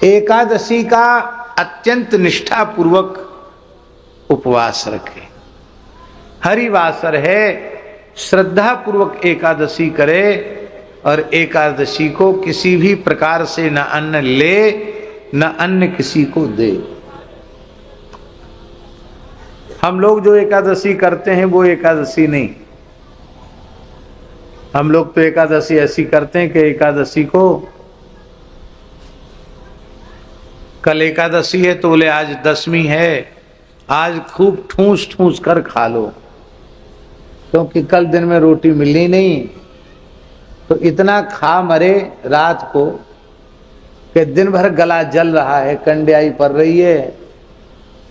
एकादशी का अत्यंत निष्ठा पूर्वक उपवास रखे। हरिवासर है, श्रद्धा पूर्वक एकादशी करे और एकादशी को किसी भी प्रकार से न अन्न ले न अन्न किसी को दे। हम लोग जो एकादशी करते हैं वो एकादशी नहीं। हम लोग तो एकादशी ऐसी करते हैं कि एकादशी को कल एकादशी है तो बोले आज दसवीं है, आज खूब ठूस ठूस कर खा लो, क्योंकि कल दिन में रोटी मिलनी नहीं। तो इतना खा मरे रात को कि दिन भर गला जल रहा है, कंड्याई पड़ रही है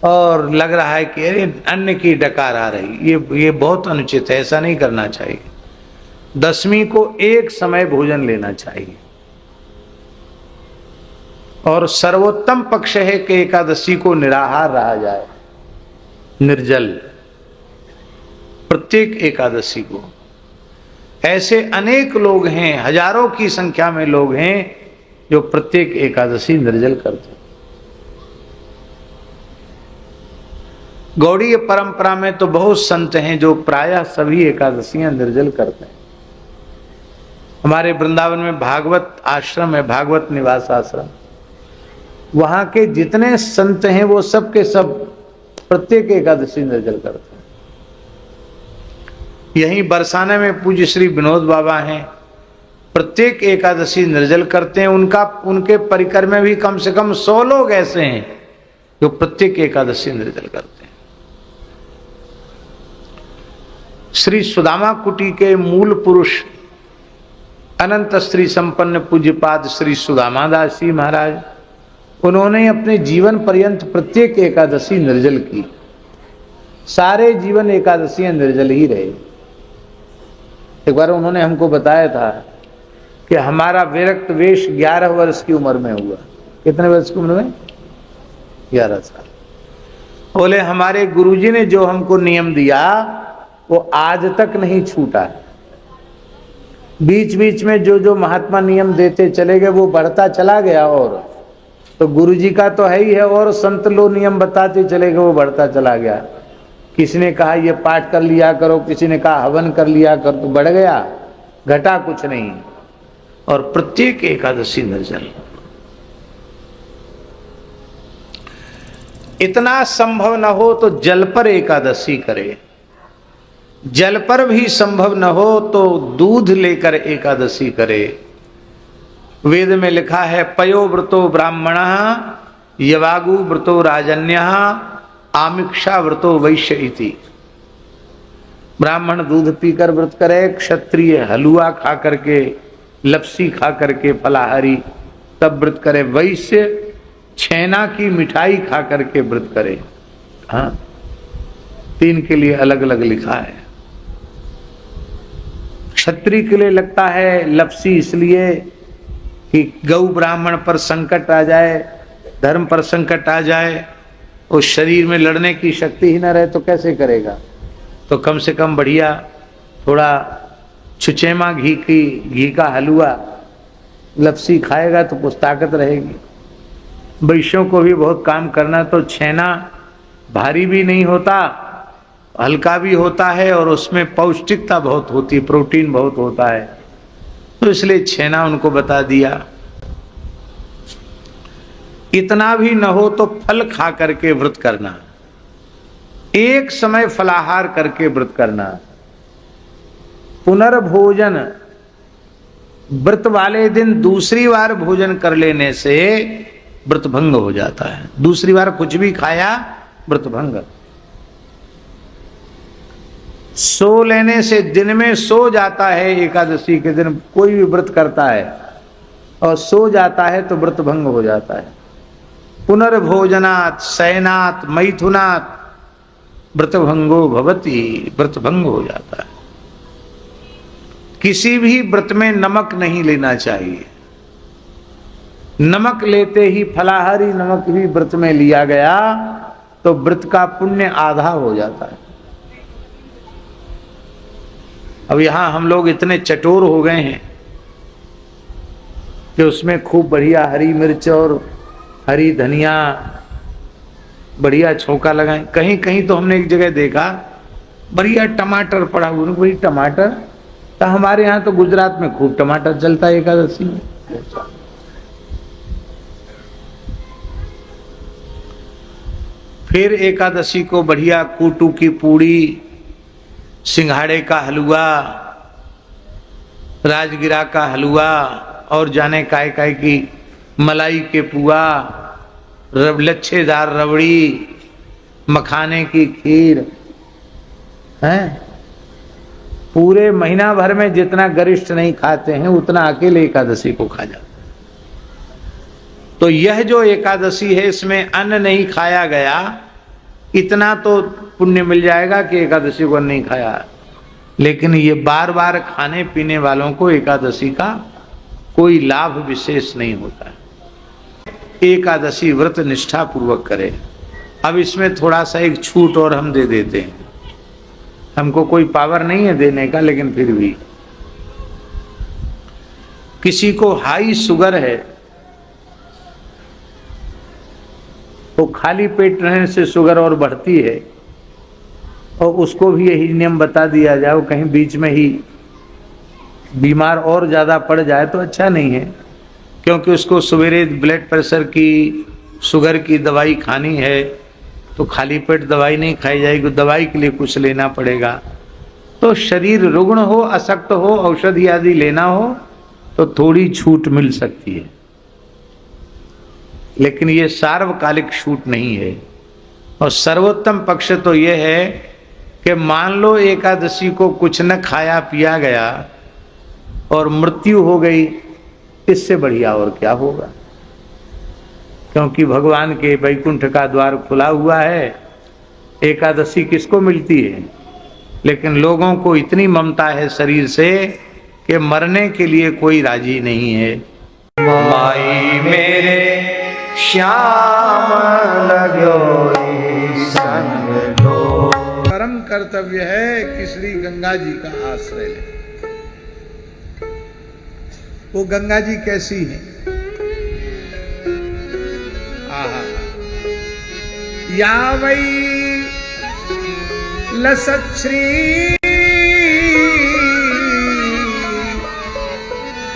और लग रहा है कि अरे अन्न की डकार आ रही। ये बहुत अनुचित है, ऐसा नहीं करना चाहिए। दसवीं को एक समय भोजन लेना चाहिए और सर्वोत्तम पक्ष है कि एकादशी को निराहार रहा जाए, निर्जल, प्रत्येक एकादशी को। ऐसे अनेक लोग हैं, हजारों की संख्या में लोग हैं जो प्रत्येक एकादशी निर्जल करते हैं। गौड़ीय परंपरा में तो बहुत संत हैं जो प्रायः सभी एकादशियां निर्जल करते हैं। हमारे वृंदावन में भागवत आश्रम है, भागवत निवास आश्रम, वहां के जितने संत हैं वो सब के सब प्रत्येक एकादशी निर्जल करते हैं। यहीं बरसाने में पूज्य श्री विनोद बाबा हैं, प्रत्येक एकादशी निर्जल करते हैं। उनके परिकर में भी कम से कम 100 लोग ऐसे हैं जो प्रत्येक एकादशी निर्जल करते हैं। श्री सुदामा कुटी के मूल पुरुष अनंत श्री संपन्न पूज्यपाद श्री सुदामा दास जी महाराज, उन्होंने अपने जीवन पर्यंत प्रत्येक एकादशी निर्जल की। सारे जीवन एकादशियां निर्जल ही रहे। एक बार उन्होंने हमको बताया था कि हमारा विरक्त वेश 11 वर्ष की उम्र में हुआ। कितने वर्ष की उम्र में? 11 साल। बोले हमारे गुरुजी ने जो हमको नियम दिया वो आज तक नहीं छूटा है। बीच बीच में जो जो महात्मा नियम देते चले गए वो बढ़ता चला गया। और तो गुरुजी का तो है ही है, और संत लोग नियम बताते चले गए, वो बढ़ता चला गया। किसी ने कहा ये पाठ कर लिया करो, किसी ने कहा हवन कर लिया कर, तो बढ़ गया, घटा कुछ नहीं। और प्रत्येक एकादशी निर्जल। इतना संभव न हो तो जल पर एकादशी करे, जल पर भी संभव न हो तो दूध लेकर एकादशी करे। वेद में लिखा है पयो व्रतो ब्राह्मणः यवागु व्रतो राजन्यः आमिक्षा व्रतो वैश्य इति। ब्राह्मण दूध पीकर व्रत करे, क्षत्रिय हलवा खा करके, लपसी खा करके, फलाहारी तब व्रत करे, वैश्य छेना की मिठाई खा करके व्रत करे। हाँ, 3 के लिए अलग अलग लिखा है। क्षत्रिय के लिए लगता है लपसी इसलिए कि गौ ब्राह्मण पर संकट आ जाए, धर्म पर संकट आ जाए, उस शरीर में लड़ने की शक्ति ही ना रहे तो कैसे करेगा। तो कम से कम बढ़िया थोड़ा छुचेमा घी का हलवा लपसी खाएगा तो कुछ ताकत रहेगी। वैश्यों को भी बहुत काम करना, तो छेना भारी भी नहीं होता, हल्का भी होता है और उसमें पौष्टिकता बहुत होती है, प्रोटीन बहुत होता है, तो इसलिए छेना उनको बता दिया। इतना भी न हो तो फल खा करके व्रत करना, एक समय फलाहार करके व्रत करना। पुनर्भोजन, व्रत वाले दिन दूसरी बार भोजन कर लेने से व्रत भंग हो जाता है। दूसरी बार कुछ भी खाया व्रत भंग। सो लेने से, दिन में सो जाता है, एकादशी के दिन कोई भी व्रत करता है और सो जाता है तो व्रत भंग हो जाता है। पुनर्भोजनात् शयनात् मैथुनात् व्रत भंगो भवति, व्रत भंग हो जाता है। किसी भी व्रत में नमक नहीं लेना चाहिए। नमक लेते ही, फलाहारी नमक भी व्रत में लिया गया तो व्रत का पुण्य आधा हो जाता है। अब यहां हम लोग इतने चटोर हो गए हैं कि उसमें खूब बढ़िया हरी मिर्च और हरी धनिया बढ़िया छौंका लगाएं। कहीं कहीं तो हमने एक जगह देखा बढ़िया टमाटर पड़ा हुआ, वही टमाटर। तो हमारे यहाँ तो गुजरात में खूब टमाटर चलता है एकादशी में। फिर एकादशी को बढ़िया कूटू की पूड़ी, सिंघाड़े का हलवा, राजगिरा का हलवा और जाने काय काय की मलाई के पुआ, लच्छेदार रबड़ी, मखाने की खीर है। पूरे महीना भर में जितना गरिष्ठ नहीं खाते हैं उतना अकेले एकादशी को खा जाते। तो यह जो एकादशी है इसमें अन्न नहीं खाया गया, इतना तो पुण्य मिल जाएगा कि एकादशी को नहीं खाया। लेकिन ये बार बार खाने पीने वालों को एकादशी का कोई लाभ विशेष नहीं होता। एकादशी व्रत निष्ठा पूर्वक करें। अब इसमें थोड़ा सा एक छूट और हम दे देते हैं, हमको कोई पावर नहीं है देने का, लेकिन फिर भी किसी को हाई शुगर है तो खाली पेट रहने से शुगर और बढ़ती है, और उसको भी यही नियम बता दिया जाए, कहीं बीच में ही बीमार और ज्यादा पड़ जाए तो अच्छा नहीं है, क्योंकि उसको सवेरे ब्लड प्रेशर की, शुगर की दवाई खानी है तो खाली पेट दवाई नहीं खाई जाएगी, दवाई के लिए कुछ लेना पड़ेगा। तो शरीर रुग्ण हो, अशक्त हो, औषधि आदि लेना हो तो थोड़ी छूट मिल सकती है, लेकिन ये सार्वकालिक छूट नहीं है। और सर्वोत्तम पक्ष तो यह है कि मान लो एकादशी को कुछ न खाया पिया गया और मृत्यु हो गई, इससे बढ़िया और क्या होगा, क्योंकि भगवान के वैकुंठ का द्वार खुला हुआ है। एकादशी किसको मिलती है, लेकिन लोगों को इतनी ममता है शरीर से कि मरने के लिए कोई राजी नहीं है। माई मेरे श्याम लगो संग लो। परम कर्तव्य है कि श्री गंगा जी का आश्रय ले। वो गंगा जी कैसी है, या वै लसच्छ्री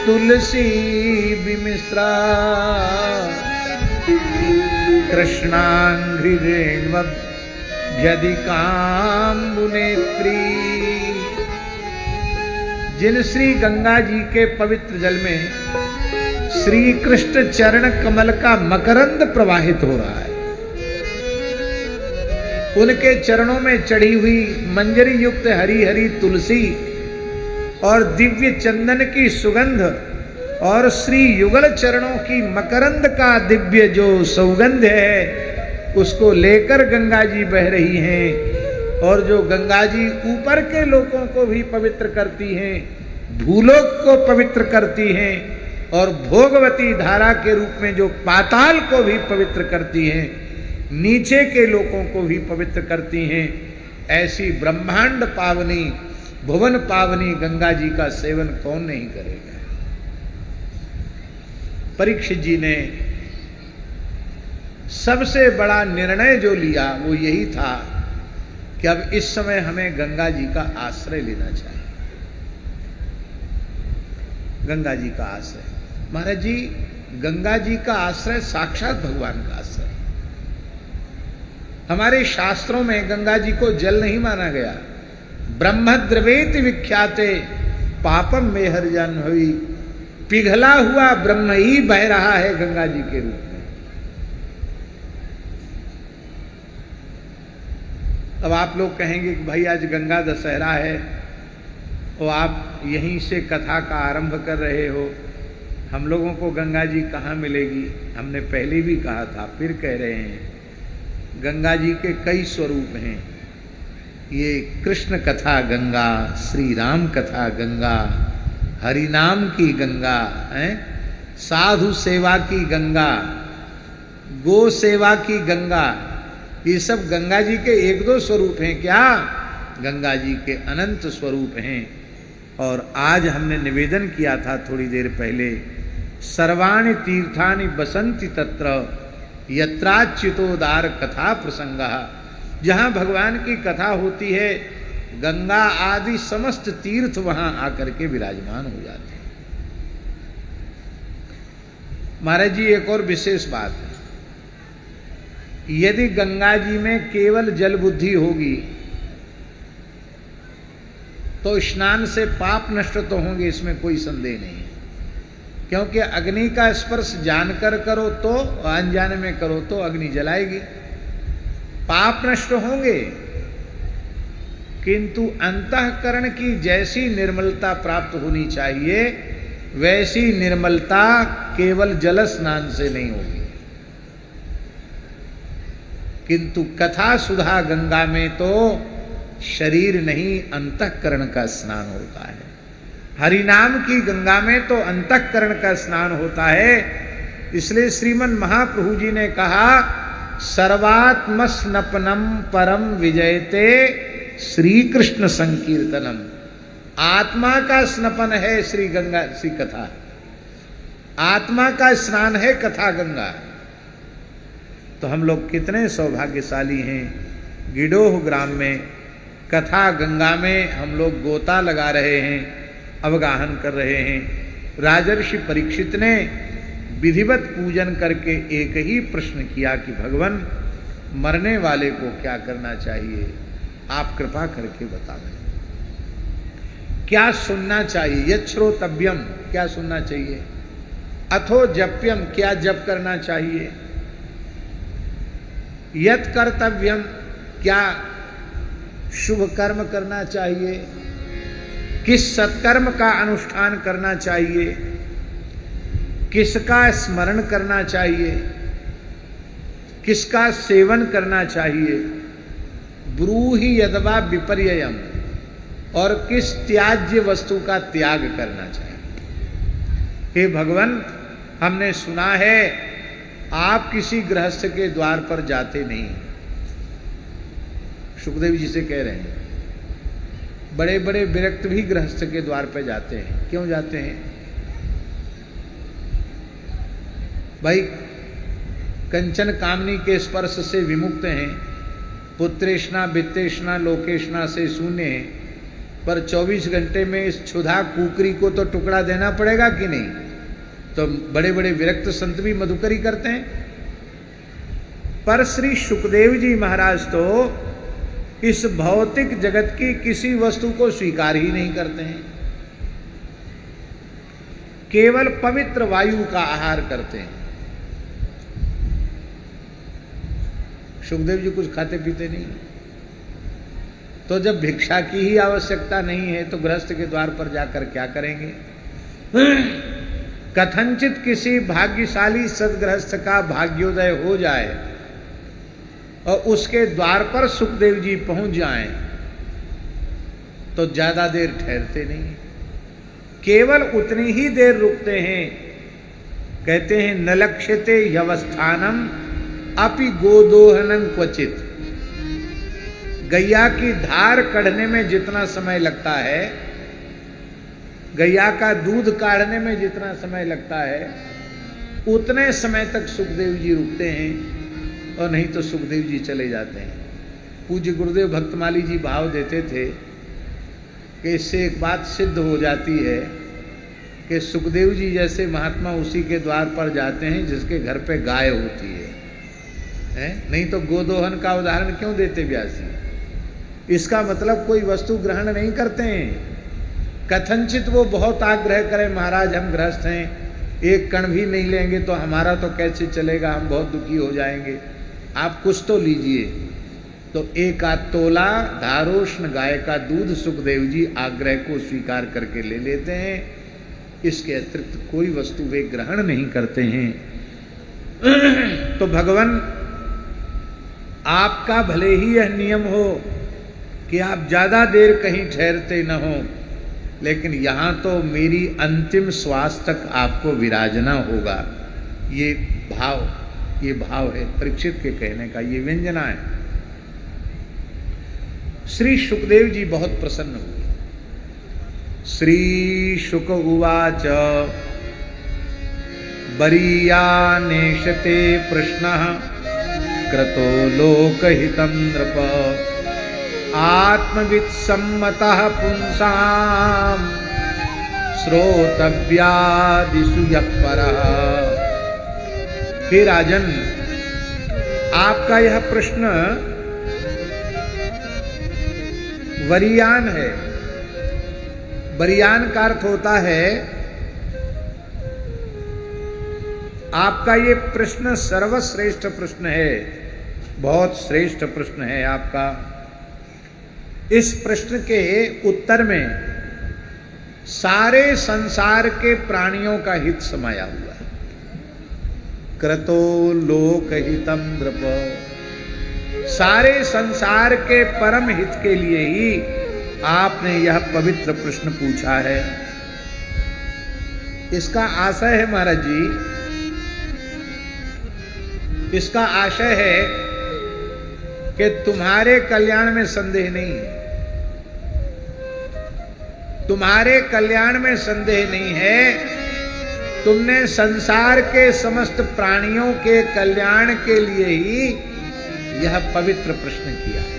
तुलसी विमिश्रा कृष्णांघ्रि रेण्वभ्यधिकाम्बुनेत्री। जिन श्री गंगा जी के पवित्र जल में श्री कृष्ण चरण कमल का मकरंद प्रवाहित हो रहा है, उनके चरणों में चढ़ी हुई मंजरी युक्त हरी हरी तुलसी और दिव्य चंदन की सुगंध और श्री युगल चरणों की मकरंद का दिव्य जो सौगंध है, उसको लेकर गंगा जी बह रही हैं। और जो गंगा जी ऊपर के लोगों को भी पवित्र करती हैं, भूलोक को पवित्र करती हैं, और भोगवती धारा के रूप में जो पाताल को भी पवित्र करती हैं, नीचे के लोगों को भी पवित्र करती हैं, ऐसी ब्रह्मांड पावनी, भुवन पावनी गंगा जी का सेवन कौन नहीं करेगा। परीक्षित जी ने सबसे बड़ा निर्णय जो लिया वो यही था कि अब इस समय हमें गंगा जी का आश्रय लेना चाहिए। गंगा जी का आश्रय, महाराज जी, गंगा जी का आश्रय साक्षात भगवान का आश्रय। हमारे शास्त्रों में गंगा जी को जल नहीं माना गया। ब्रह्मद्रवेति विख्याते पापम में हरिजन हुई, पिघला हुआ ब्रह्म ही बह रहा है गंगा जी के रूप में। अब आप लोग कहेंगे कि भाई आज गंगा दशहरा है और आप यहीं से कथा का आरंभ कर रहे हो, हम लोगों को गंगा जी कहाँ मिलेगी। हमने पहले भी कहा था, फिर कह रहे हैं, गंगा जी के कई स्वरूप हैं। ये कृष्ण कथा गंगा, श्री राम कथा गंगा, हरि नाम की गंगा है, साधु सेवा की गंगा, गो सेवा की गंगा, ये सब गंगा जी के एक दो स्वरूप हैं क्या? गंगा जी के अनंत स्वरूप हैं। और आज हमने निवेदन किया था थोड़ी देर पहले, सर्वाणि तीर्थानि बसंति तत्र यत्राच्युतोदार कथा प्रसंग, जहां भगवान की कथा होती है गंगा आदि समस्त तीर्थ वहां आकर के विराजमान हो जाते हैं। महाराज जी एक और विशेष बात है, यदि गंगा जी में केवल जल बुद्धि होगी तो स्नान से पाप नष्ट तो होंगे, इसमें कोई संदेह नहीं है, क्योंकि अग्नि का स्पर्श जानकर करो तो, अनजाने में करो तो अग्नि जलाएगी, पाप नष्ट होंगे। किंतु अंतःकरण की जैसी निर्मलता प्राप्त होनी चाहिए वैसी निर्मलता केवल जल स्नान से नहीं होगी। किंतु कथा सुधा गंगा में तो शरीर नहीं अंतःकरण का स्नान होता है। हरिनाम की गंगा में तो अंतःकरण का स्नान होता है। इसलिए श्रीमन महाप्रभु जी ने कहा सर्वात्म स्नपनम परम विजयते श्री कृष्ण संकीर्तनम। आत्मा का स्नपन है श्री गंगा, श्री कथा, आत्मा का स्नान है कथा गंगा। तो हम लोग कितने सौभाग्यशाली हैं, गिडोह ग्राम में कथा गंगा में हम लोग गोता लगा रहे हैं, अवगाहन कर रहे हैं। राजर्षि परीक्षित ने विधिवत पूजन करके एक ही प्रश्न किया कि भगवान मरने वाले को क्या करना चाहिए, आप कृपा करके बताएं, क्या सुनना चाहिए। यत् श्रोतव्यम, क्या सुनना चाहिए, अथो जप्यम, क्या जप करना चाहिए, यत् कर्तव्यम, क्या शुभ कर्म करना चाहिए, किस सत्कर्म का अनुष्ठान करना चाहिए, किसका स्मरण करना चाहिए, किसका सेवन करना चाहिए, ब्रूहि यदवा विपर्ययम, और किस त्याज्य वस्तु का त्याग करना चाहिए। हे भगवान, हमने सुना है आप किसी गृहस्थ के द्वार पर जाते नहीं। सुखदेव जी से कह रहे हैं, बड़े बड़े विरक्त भी गृहस्थ के द्वार पर जाते हैं। क्यों जाते हैं भाई? कंचन कामनी के स्पर्श से विमुक्त हैं, पुत्रेष्णा वित्तेष्णा लोकेष्णा से शून्य हैं, पर 24 घंटे में इस क्षुधा कुकरी को तो टुकड़ा देना पड़ेगा कि नहीं? तो बड़े बड़े विरक्त संत भी मधुकरी करते हैं। पर श्री सुखदेव जी महाराज तो इस भौतिक जगत की किसी वस्तु को स्वीकार ही नहीं करते हैं, केवल पवित्र वायु का आहार करते हैं। सुखदेव जी कुछ खाते पीते नहीं। तो जब भिक्षा की ही आवश्यकता नहीं है तो गृहस्थ के द्वार पर जाकर क्या करेंगे? कथनचित किसी भाग्यशाली सदगृहस्थ का भाग्योदय हो जाए और उसके द्वार पर सुखदेव जी पहुंच जाएं तो ज्यादा देर ठहरते नहीं, केवल उतनी ही देर रुकते हैं। कहते हैं न लक्ष्यते ह्यवस्थानम अपि गोदोहनम क्वचित। गैया की धार कढ़ने में जितना समय लगता है, गैया का दूध काढ़ने में जितना समय लगता है, उतने समय तक सुखदेव जी रुकते हैं, और नहीं तो सुखदेव जी चले जाते हैं। पूज्य गुरुदेव भक्तमाली जी भाव देते थे कि इससे एक बात सिद्ध हो जाती है कि सुखदेव जी जैसे महात्मा उसी के द्वार पर जाते हैं जिसके घर पे गाय होती है? नहीं तो गोदोहन का उदाहरण क्यों देते व्यासी? इसका मतलब कोई वस्तु ग्रहण नहीं करते हैं। कथनचित वो बहुत आग्रह करें, महाराज हम गृहस्थ हैं, एक कण भी नहीं लेंगे तो हमारा तो कैसे चलेगा, हम बहुत दुखी हो जाएंगे, आप कुछ तो लीजिए। तो एक आध तोला धारोष्ण गाय का दूध सुखदेव जी आग्रह को स्वीकार करके ले लेते हैं। इसके अतिरिक्त कोई वस्तु वे ग्रहण नहीं करते हैं। तो भगवान, आपका भले ही यह नियम हो कि आप ज्यादा देर कहीं ठहरते न हो, लेकिन यहां तो मेरी अंतिम श्वास तक आपको विराजना होगा। ये भाव है परीक्षित के कहने का, ये व्यंजना है। श्री सुखदेव जी बहुत प्रसन्न हुए। श्री शुक उवाच बरीयानेशते प्रश्नः क्रतो लोकहितं नृप आत्मवित्सम्मतः पुंसां श्रोतव्यादिषु यः परः। हे राजन, आपका यह प्रश्न वरीयान है। वरीयान का अर्थ होता है, आपका ये प्रश्न सर्वश्रेष्ठ प्रश्न है, बहुत श्रेष्ठ प्रश्न है आपका। इस प्रश्न के उत्तर में सारे संसार के प्राणियों का हित समाया हुआ है। क्रतो लोकहितं नृप, सारे संसार के परम हित के लिए ही आपने यह पवित्र प्रश्न पूछा है। इसका आशय है महाराज जी, इसका आशय है कि तुम्हारे कल्याण में संदेह नहीं है, तुम्हारे कल्याण में संदेह नहीं है। तुमने संसार के समस्त प्राणियों के कल्याण के लिए ही यह पवित्र प्रश्न किया है।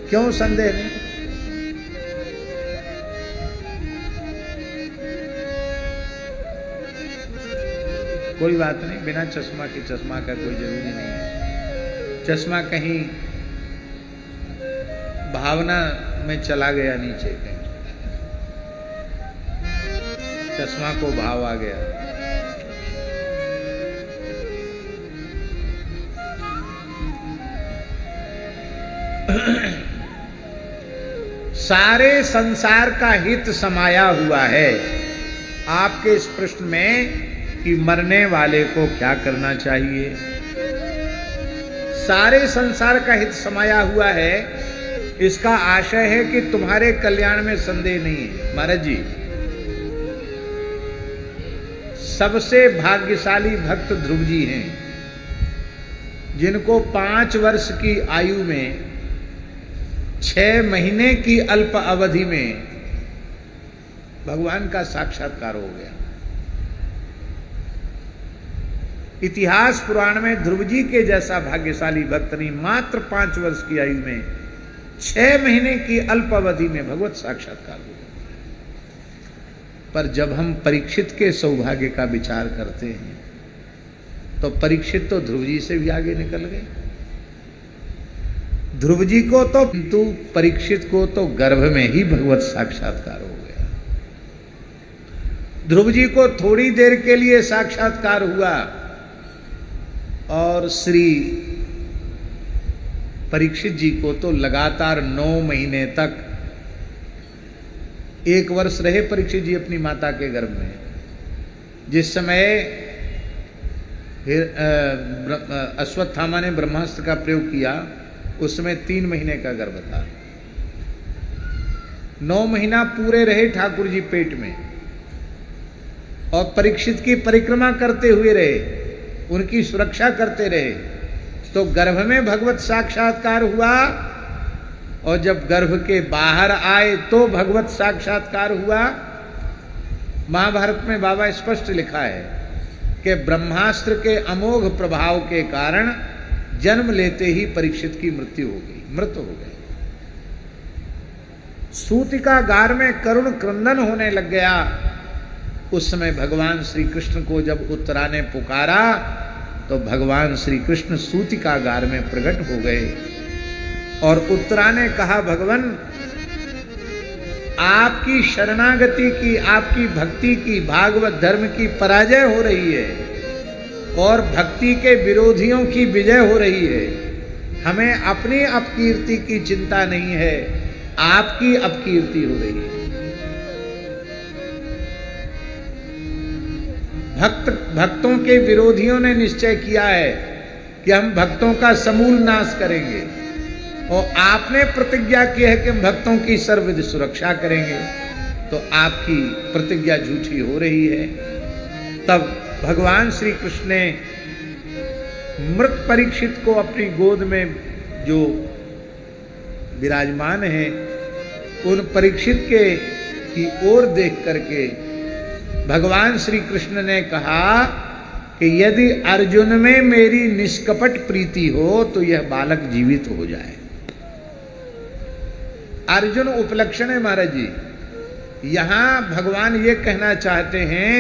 क्यों संदेह नहीं? कोई बात नहीं, बिना चश्मा के चश्मा का कोई जरूरी नहीं है। चश्मा कहीं भावना में चला गया नीचे, कहीं चश्मा को भाव आ गया। सारे संसार का हित समाया हुआ है आपके इस प्रश्न में कि मरने वाले को क्या करना चाहिए। सारे संसार का हित समाया हुआ है, इसका आशय है कि तुम्हारे कल्याण में संदेह नहीं है। महाराज जी, सबसे भाग्यशाली भक्त ध्रुव जी हैं, जिनको 5 वर्ष की आयु में 6 महीने की अल्प अवधि में भगवान का साक्षात्कार हो गया। इतिहास पुराण में ध्रुव जी के जैसा भाग्यशाली भक्त नहीं, मात्र 5 वर्ष की आयु में 6 महीने की अल्प अवधि में भगवत साक्षात्कार हुआ। पर जब हम परीक्षित के सौभाग्य का विचार करते हैं तो परीक्षित तो ध्रुव जी से भी आगे निकल गए। ध्रुव जी को तो, किंतु परीक्षित को तो गर्भ में ही भगवत साक्षात्कार हो गया। ध्रुव जी को थोड़ी देर के लिए साक्षात्कार हुआ और श्री परीक्षित जी को तो लगातार 9 महीने तक, 1 वर्ष रहे परीक्षित जी अपनी माता के गर्भ में। जिस समय अश्वत्थामा ने ब्रह्मास्त्र का प्रयोग किया उस समय 3 महीने का गर्भ था। 9 महीना पूरे रहे ठाकुर जी पेट में और परीक्षित की परिक्रमा करते हुए रहे, उनकी सुरक्षा करते रहे। तो गर्भ में भगवत साक्षात्कार हुआ और जब गर्भ के बाहर आए तो भगवत साक्षात्कार हुआ। महाभारत में बाबा स्पष्ट लिखा है कि ब्रह्मास्त्र के अमोघ प्रभाव के कारण जन्म लेते ही परीक्षित की मृत्यु हो गई, मृत हो गए। सूतिकागार में करुण क्रंदन होने लग गया। उस समय भगवान श्री कृष्ण को जब उत्तरा ने पुकारा तो भगवान श्री कृष्ण सूतिकागार में प्रकट हो गए और उत्तरा ने कहा, भगवान आपकी शरणागति की, आपकी भक्ति की, भागवत धर्म की पराजय हो रही है और भक्ति के विरोधियों की विजय हो रही है। हमें अपनी अपकीर्ति की चिंता नहीं है, आपकी अपकीर्ति हो रही है। भक्तों के विरोधियों ने निश्चय किया है कि हम भक्तों का समूल नाश करेंगे और आपने प्रतिज्ञा की है कि हम भक्तों की सर्वविध सुरक्षा करेंगे, तो आपकी प्रतिज्ञा झूठी हो रही है। तब भगवान श्री कृष्ण ने मृत परीक्षित को अपनी गोद में जो विराजमान है उन परीक्षित के की ओर देख करके भगवान श्री कृष्ण ने कहा कि यदि अर्जुन में मेरी निष्कपट प्रीति हो तो यह बालक जीवित हो जाए। अर्जुन उपलक्षण है महाराज जी। यहां भगवान ये कहना चाहते हैं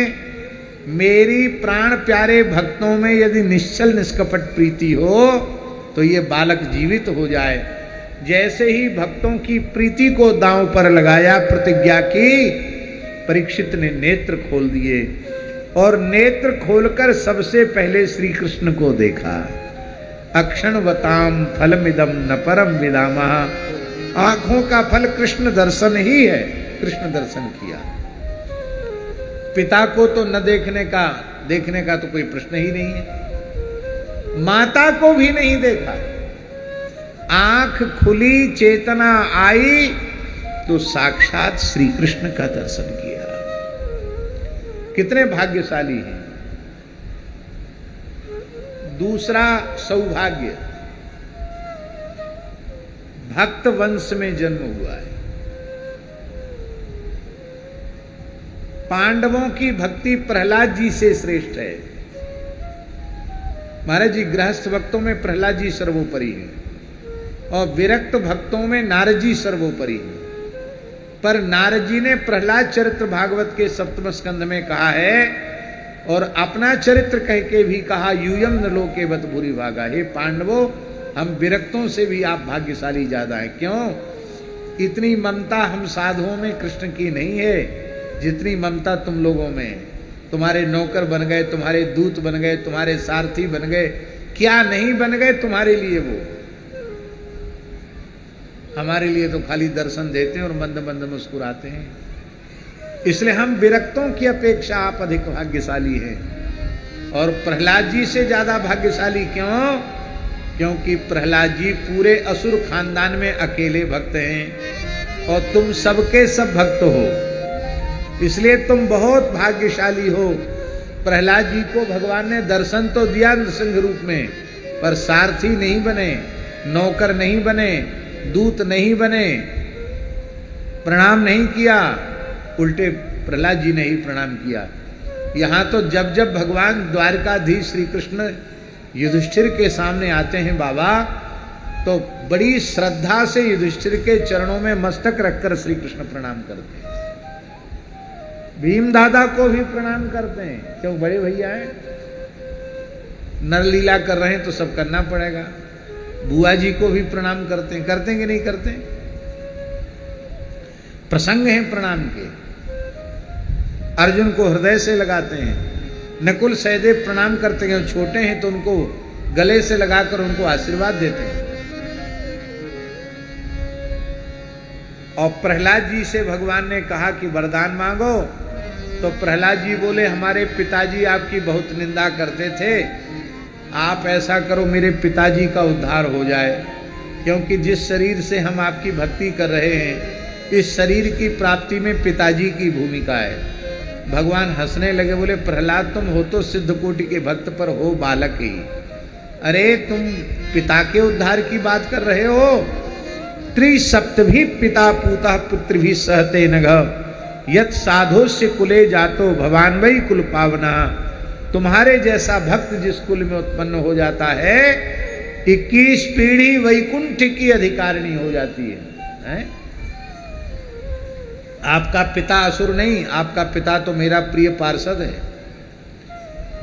मेरी प्राण प्यारे भक्तों में यदि निश्चल निष्कपट प्रीति हो तो ये बालक जीवित हो जाए। जैसे ही भक्तों की प्रीति को दांव पर लगाया, प्रतिज्ञा की, परीक्षित ने नेत्र खोल दिए और नेत्र खोलकर सबसे पहले श्री कृष्ण को देखा। अक्षणवताम फलमिदं न परम विदामः, आंखों का फल कृष्ण दर्शन ही है। कृष्ण दर्शन किया। पिता को तो न देखने का तो कोई प्रश्न ही नहीं है। माता को भी नहीं देखा। आंख खुली, चेतना आई तो साक्षात श्री कृष्ण का दर्शन किया। कितने भाग्यशाली हैं। दूसरा सौभाग्य, भक्त वंश में जन्म हुआ है। पांडवों की भक्ति प्रहलाद जी से श्रेष्ठ है। महाराज जी, गृहस्थ भक्तों में प्रहलाद जी सर्वोपरि है और विरक्त भक्तों में नारद जी सर्वोपरि है। पर नारद जी ने प्रहलाद चरित्र भागवत के 7वें स्कंध में कहा है और अपना चरित्र कह के भी कहा, यूयम न लोके बत भूरि भागा। हे पांडवों, हम विरक्तों से भी आप भाग्यशाली ज्यादा हैं। क्यों? इतनी ममता हम साधुओं में कृष्ण की नहीं है जितनी ममता तुम लोगों में। तुम्हारे नौकर बन गए, तुम्हारे दूत बन गए, तुम्हारे सारथी बन गए, क्या नहीं बन गए तुम्हारे लिए वो। हमारे लिए तो खाली दर्शन देते हैं और मंद मंद मुस्कुराते हैं। इसलिए हम विरक्तों की अपेक्षा आप अधिक भाग्यशाली हैं। और प्रहलाद जी से ज्यादा भाग्यशाली क्यों? क्योंकि प्रहलाद जी पूरे असुर खानदान में अकेले भक्त हैं और तुम सबके सब भक्त हो, इसलिए तुम बहुत भाग्यशाली हो। प्रहलाद जी को भगवान ने दर्शन तो दिया नृसिंह रूप में, पर सारथी नहीं बने, नौकर नहीं बने, दूत नहीं बने, प्रणाम नहीं किया, उल्टे प्रहलाद जी ने ही प्रणाम किया। यहां तो जब जब भगवान द्वारकाधीश श्री कृष्ण युधिष्ठिर के सामने आते हैं बाबा, तो बड़ी श्रद्धा से युधिष्ठिर के चरणों में मस्तक रखकर श्री कृष्ण प्रणाम करते हैं। भीम दादा को भी प्रणाम करते हैं, क्यों? बड़े भैया हैं, नरलीला कर रहे हैं तो सब करना पड़ेगा। बुआ जी को भी प्रणाम करते हैं, करते हैं कि नहीं करते? प्रसंग हैं प्रणाम के। अर्जुन को हृदय से लगाते हैं, नकुल सहदेव प्रणाम करते हैं, छोटे हैं तो उनको गले से लगाकर उनको आशीर्वाद देते हैं। और प्रहलाद जी से भगवान ने कहा कि वरदान मांगो, तो प्रहलाद जी बोले हमारे पिताजी आपकी बहुत निंदा करते थे, आप ऐसा करो मेरे पिताजी का उद्धार हो जाए, क्योंकि जिस शरीर से हम आपकी भक्ति कर रहे हैं इस शरीर की प्राप्ति में पिताजी की भूमिका है। भगवान हंसने लगे, बोले प्रहलाद तुम हो तो सिद्ध कोटि के भक्त पर हो बालक ही, अरे तुम पिता के उद्धार की बात कर रहे हो। त्रिसप्तभी पिता पूता पुत्र भी सहते नघ, यत साधोस्य कुले जातो भवान वही कुल पावना। तुम्हारे जैसा भक्त जिस कुल में उत्पन्न हो जाता है 21 पीढ़ी वैकुंठ की अधिकारिणी हो जाती है? आपका पिता असुर नहीं, आपका पिता तो मेरा प्रिय पार्षद है,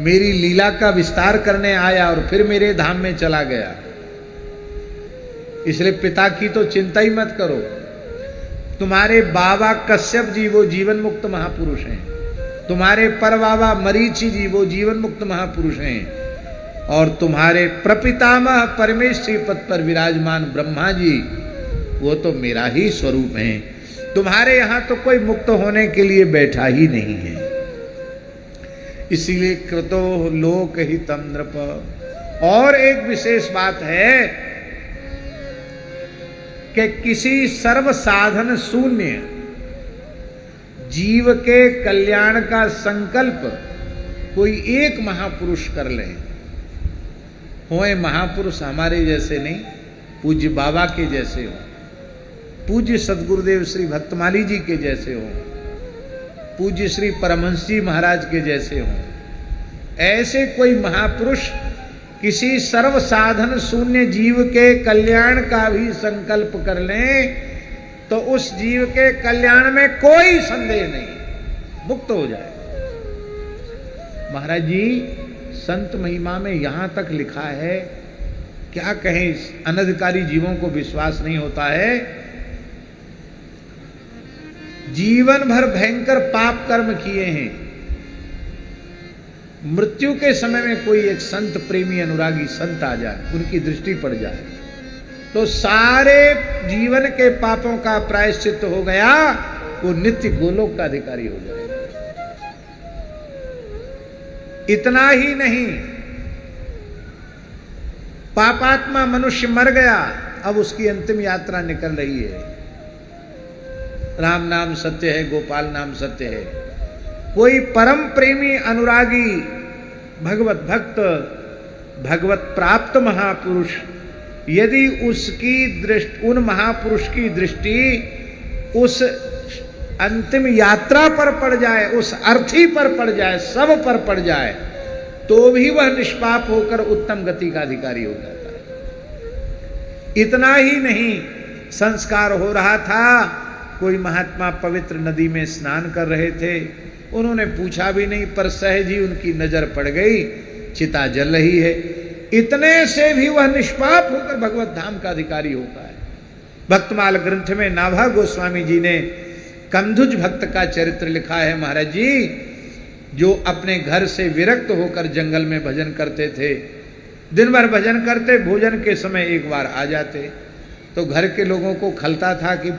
मेरी लीला का विस्तार करने आया और फिर मेरे धाम में चला गया। इसलिए पिता की तो चिंता ही मत करो। तुम्हारे बाबा कश्यप जी वो जीवन मुक्त महापुरुष हैं, तुम्हारे परबाबा मरीचि जी वो जीवन मुक्त महापुरुष हैं, और तुम्हारे प्रपितामह परमेश्वरी पद पर विराजमान ब्रह्मा जी वो तो मेरा ही स्वरूप हैं। तुम्हारे यहां तो कोई मुक्त होने के लिए बैठा ही नहीं है। इसीलिए कृतो लोक हितम नृप। और एक विशेष बात है कि किसी सर्व साधन शून्य जीव के कल्याण का संकल्प कोई एक महापुरुष कर ले, होए महापुरुष हमारे जैसे नहीं, पूज्य बाबा के जैसे हो, पूज्य सदगुरुदेव श्री भक्तमाली जी के जैसे हो, पूज्य श्री परमहंस जी महाराज के जैसे हों, ऐसे कोई महापुरुष किसी सर्व साधन शून्य जीव के कल्याण का भी संकल्प कर लें तो उस जीव के कल्याण में कोई संदेह नहीं, मुक्त हो जाए। महाराज जी संत महिमा में यहां तक लिखा है, क्या कहें, अनधिकारी जीवों को विश्वास नहीं होता है। जीवन भर भयंकर पाप कर्म किए हैं, मृत्यु के समय में कोई एक संत प्रेमी अनुरागी संत आ जाए, उनकी दृष्टि पड़ जाए तो सारे जीवन के पापों का प्रायश्चित हो गया, वो नित्य गोलोक का अधिकारी हो जाएगा। इतना ही नहीं, पापात्मा मनुष्य मर गया, अब उसकी अंतिम यात्रा निकल रही है। राम नाम सत्य है, गोपाल नाम सत्य है। कोई परम प्रेमी अनुरागी भगवत भक्त भगवत प्राप्त महापुरुष, यदि उसकी दृष्टि, उन महापुरुष की दृष्टि उस अंतिम यात्रा पर पड़ जाए, उस अर्थी पर पड़ जाए, सब पर पड़ जाए, तो भी वह निष्पाप होकर उत्तम गति का अधिकारी हो जाता है। इतना ही नहीं, संस्कार हो रहा था, कोई महात्मा पवित्र नदी में स्नान कर रहे थे, उन्होंने पूछा भी नहीं, पर सहज ही उनकी नजर पड़ गई, चिता जल रही है। इतने से भी वह निष्पाप होकर भगवत धाम का अधिकारी होता है। भक्तमाल ग्रंथ में नाभा गोस्वामी जी ने कंधुज भक्त का चरित्र लिखा है। महाराज जी जो अपने घर से विरक्त होकर जंगल में भजन करते थे, दिन भर भजन करते, भोजन के समय एक बार आ जाते तो घर के लोगों को खलता था कि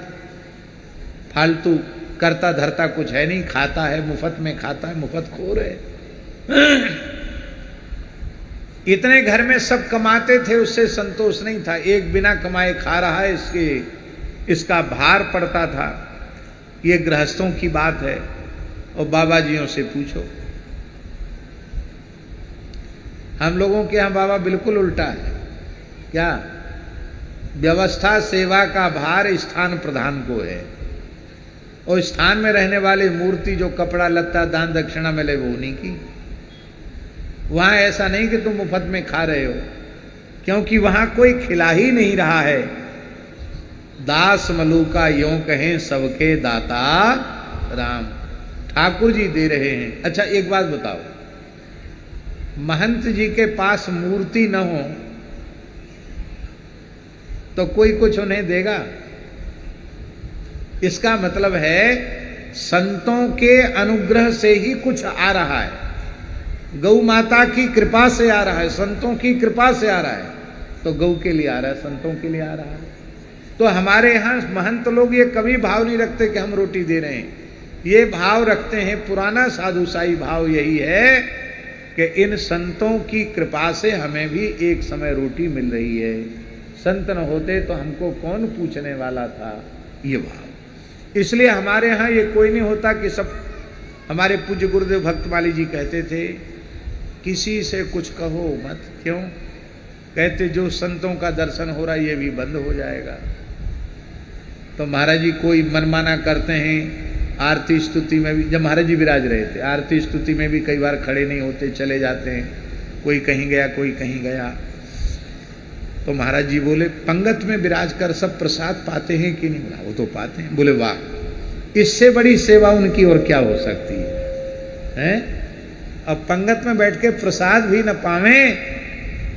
फालतू करता धरता कुछ है नहीं, खाता है मुफ्त में, खाता है मुफ्त खोर है। इतने घर में सब कमाते थे, उससे संतोष नहीं था, एक बिना कमाए खा रहा है, इसका भार पड़ता था। ये गृहस्थों की बात है। और बाबा जियों से पूछो, हम लोगों के यहां बाबा बिल्कुल उल्टा है। क्या? व्यवस्था सेवा का भार स्थान प्रधान को है, और स्थान में रहने वाले मूर्ति जो कपड़ा लत्ता दान दक्षिणा मिले वो उन्हीं की। वहां ऐसा नहीं कि तुम मुफ्त में खा रहे हो, क्योंकि वहां कोई खिला ही नहीं रहा है। दास मलूका यों कहें सबके दाता राम, ठाकुर जी दे रहे हैं। अच्छा एक बात बताओ, महंत जी के पास मूर्ति न हो तो कोई कुछ उन्हें देगा? इसका मतलब है संतों के अनुग्रह से ही कुछ आ रहा है, गौ माता की कृपा से आ रहा है, संतों की कृपा से आ रहा है, तो गौ के लिए आ रहा है, संतों के लिए आ रहा है। तो हमारे यहाँ महंत लोग ये कभी भाव नहीं रखते कि हम रोटी दे रहे हैं, ये भाव रखते हैं, पुराना साधुशाही भाव यही है कि इन संतों की कृपा से हमें भी एक समय रोटी मिल रही है, संत न होते तो हमको कौन पूछने वाला था, ये भाव। इसलिए हमारे यहाँ ये कोई नहीं होता कि सब, हमारे पूज्य गुरुदेव भक्तमाली जी कहते थे किसी से कुछ कहो मत। क्यों? कहते जो संतों का दर्शन हो रहा है ये भी बंद हो जाएगा। तो महाराज जी कोई मनमाना करते हैं, आरती स्तुति में भी, जब महाराज जी विराज रहे थे, आरती स्तुति में भी कई बार खड़े नहीं होते, चले जाते हैं, कोई कहीं गया कोई कहीं गया। तो महाराज जी बोले पंगत में विराज कर सब प्रसाद पाते हैं कि नहीं? बोला वो तो पाते हैं। बोले वाह, इससे बड़ी सेवा उनकी और क्या हो सकती है? अब पंगत में बैठ के प्रसाद भी न पावे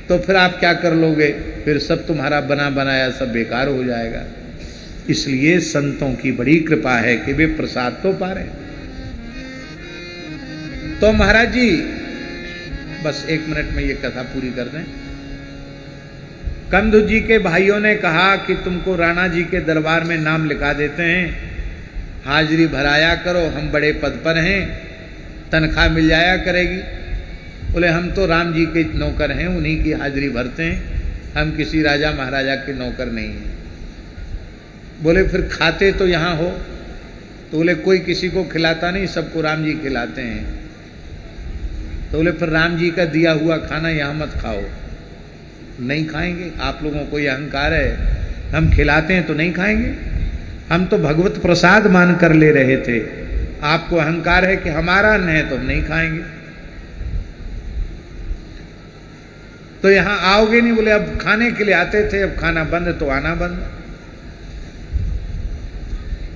तो फिर आप क्या कर लोगे? फिर सब तुम्हारा बना बनाया सब बेकार हो जाएगा। इसलिए संतों की बड़ी कृपा है कि वे प्रसाद तो पा रहे। तो महाराज जी बस एक मिनट में ये कथा पूरी कर दें। कंधु जी के भाइयों ने कहा कि तुमको राणा जी के दरबार में नाम लिखा देते हैं, हाजिरी भराया करो, हम बड़े पद पर हैं, तनख्वाह मिल जाया करेगी। बोले हम तो राम जी के नौकर हैं, उन्हीं की हाजिरी भरते हैं, हम किसी राजा महाराजा के नौकर नहीं हैं। बोले फिर खाते तो यहाँ हो? तो बोले कोई किसी को खिलाता नहीं, सबको राम जी खिलाते हैं। तो बोले फिर राम जी का दिया हुआ खाना यहाँ मत खाओ। नहीं खाएंगे, आप लोगों को ये अहंकार है, हम खिलाते हैं तो नहीं खाएंगे, हम तो भगवत प्रसाद मान कर ले रहे थे, आपको अहंकार है कि हमारा अन्न है तो हम नहीं खाएंगे, तो यहां आओगे नहीं। बोले अब खाने के लिए आते थे, अब खाना बंद तो आना बंद।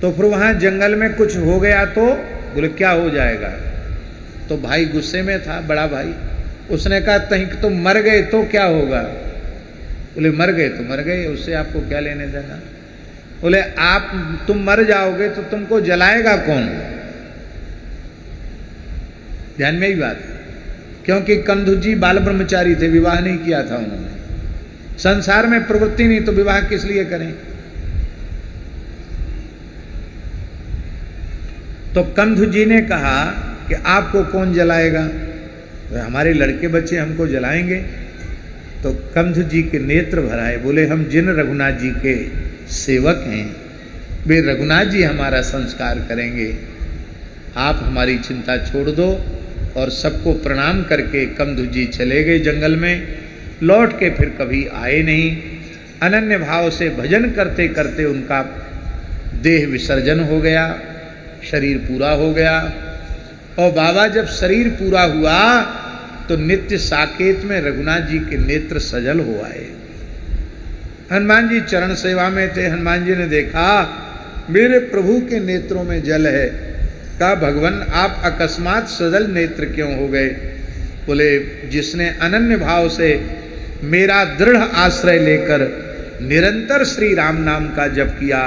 तो फिर वहां जंगल में कुछ हो गया तो बोले क्या हो जाएगा। तो भाई गुस्से में था, बड़ा भाई, उसने कहा तहीं तुम मर गए तो क्या होगा। बोले मर गए तो मर गए, उससे आपको क्या लेने देना। बोले आप तुम मर जाओगे तो तुमको जलाएगा कौन। ध्यान में ही बात, क्योंकि कंधु जी बाल ब्रह्मचारी थे, विवाह नहीं किया था उन्होंने, संसार में प्रवृत्ति नहीं तो विवाह किस लिए करें। तो कंधु जी ने कहा कि आपको कौन जलाएगा, तो हमारे लड़के बच्चे हमको जलाएंगे। तो कंधु जी के नेत्र भराए, बोले हम जिन रघुनाथ जी के सेवक हैं, वे रघुनाथ जी हमारा संस्कार करेंगे, आप हमारी चिंता छोड़ दो। और सबको प्रणाम करके कंधु जी चले गए जंगल में, लौट के फिर कभी आए नहीं। अनन्य भाव से भजन करते करते उनका देह विसर्जन हो गया, शरीर पूरा हो गया। और बाबा जब शरीर पूरा हुआ तो नित्य साकेत में रघुनाथ जी के नेत्र सजल हो आए। हनुमान जी चरण सेवा में थे, हनुमान जी ने देखा मेरे प्रभु के नेत्रों में जल है। कहा भगवान आप अकस्मात सजल नेत्र क्यों हो गए। बोले जिसने अनन्य भाव से मेरा दृढ़ आश्रय लेकर निरंतर श्री राम नाम का जप किया,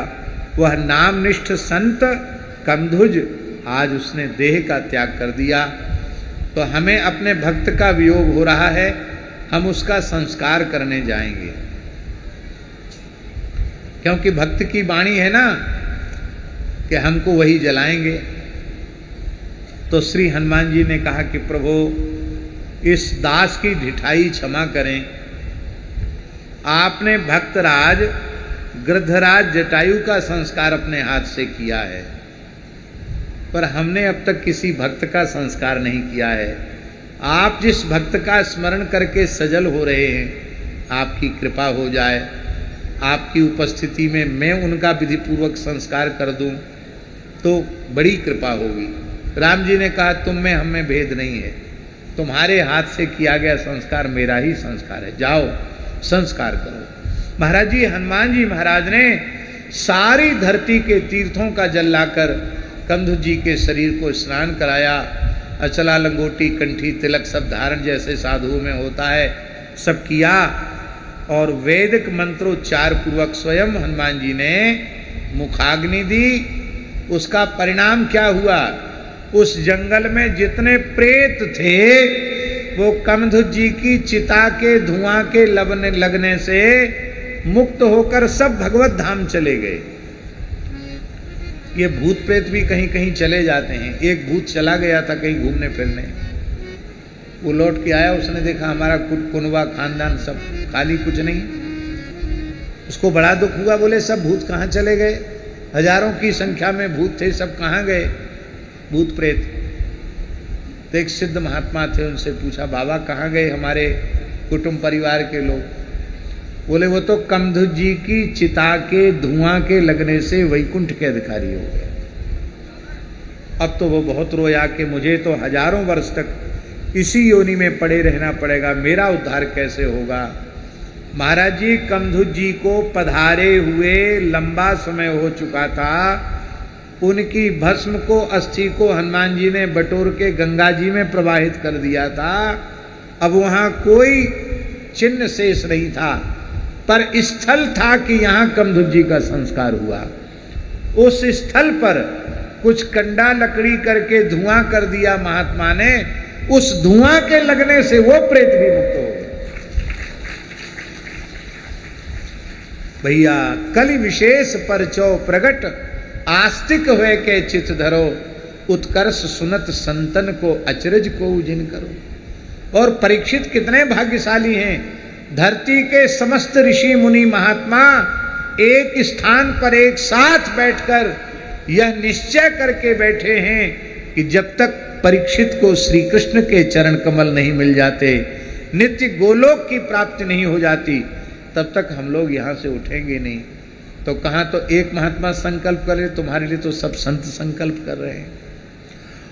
वह नामनिष्ठ संत कंधुज आज उसने देह का त्याग कर दिया। तो हमें अपने भक्त का वियोग हो रहा है, हम उसका संस्कार करने जाएंगे, क्योंकि भक्त की वाणी है ना कि हमको वही जलाएंगे। तो श्री हनुमान जी ने कहा कि प्रभु इस दास की ढिठाई क्षमा करें, आपने भक्तराज गृद्धराज जटायु का संस्कार अपने हाथ से किया है, पर हमने अब तक किसी भक्त का संस्कार नहीं किया है। आप जिस भक्त का स्मरण करके सजल हो रहे हैं, आपकी कृपा हो जाए, आपकी उपस्थिति में मैं उनका विधिपूर्वक संस्कार कर दूं तो बड़ी कृपा होगी। राम जी ने कहा तुम में हम में भेद नहीं है, तुम्हारे हाथ से किया गया संस्कार मेरा ही संस्कार है, जाओ संस्कार करो। महाराज जी हनुमान जी महाराज ने सारी धरती के तीर्थों का जल लाकर कंधु जी के शरीर को स्नान कराया। अचला लंगोटी कंठी तिलक सब धारण जैसे साधुओं में होता है सब किया, और वैदिक मंत्रोच्चार पूर्वक स्वयं हनुमान जी ने मुखाग्नि दी। उसका परिणाम क्या हुआ, उस जंगल में जितने प्रेत थे वो कंधु जी की चिता के धुआं के लगने से मुक्त होकर सब भगवत धाम चले गए। ये भूत प्रेत भी कहीं कहीं चले जाते हैं। एक भूत चला गया था कहीं घूमने फिरने, वो लौट के आया, उसने देखा हमारा कुनवा खानदान सब खाली, कुछ नहीं। उसको बड़ा दुख हुआ, बोले सब भूत कहाँ चले गए, हजारों की संख्या में भूत थे, सब कहाँ गए भूत प्रेत। तो एक सिद्ध महात्मा थे, उनसे पूछा बाबा कहाँ गए हमारे कुटुंब परिवार के लोग। बोले वो तो कंधु जी की चिता के धुआं के लगने से वैकुंठ के अधिकारी हो गए। अब तो वो बहुत रोया कि मुझे तो हजारों वर्ष तक इसी योनि में पड़े रहना पड़ेगा, मेरा उद्धार कैसे होगा। महाराज जी कंधु जी को पधारे हुए लंबा समय हो चुका था। उनकी भस्म को, अस्थि को हनुमान जी ने बटोर के गंगा जी में प्रवाहित कर दिया था। अब वहां कोई चिन्ह शेष नहीं था, पर स्थल था कि यहां कंधु जी का संस्कार हुआ। उस स्थल पर कुछ कंडा लकड़ी करके धुआं कर दिया महात्मा ने, उस धुआं के लगने से वो प्रेत भी मुक्त हो गए। भैया कलि विशेष परचो प्रगट, आस्तिक हुए के चित धरो, उत्कर्ष सुनत संतन को अचरज को उजिन करो। और परीक्षित कितने भाग्यशाली हैं, धरती के समस्त ऋषि मुनि महात्मा एक स्थान पर एक साथ बैठकर यह निश्चय करके बैठे हैं कि जब तक परीक्षित को श्री कृष्ण के चरण कमल नहीं मिल जाते, नित्य गोलोक की प्राप्ति नहीं हो जाती, तब तक हम लोग यहाँ से उठेंगे नहीं। तो कहाँ तो एक महात्मा संकल्प करे, तुम्हारे लिए तो सब संत संकल्प कर रहे हैं।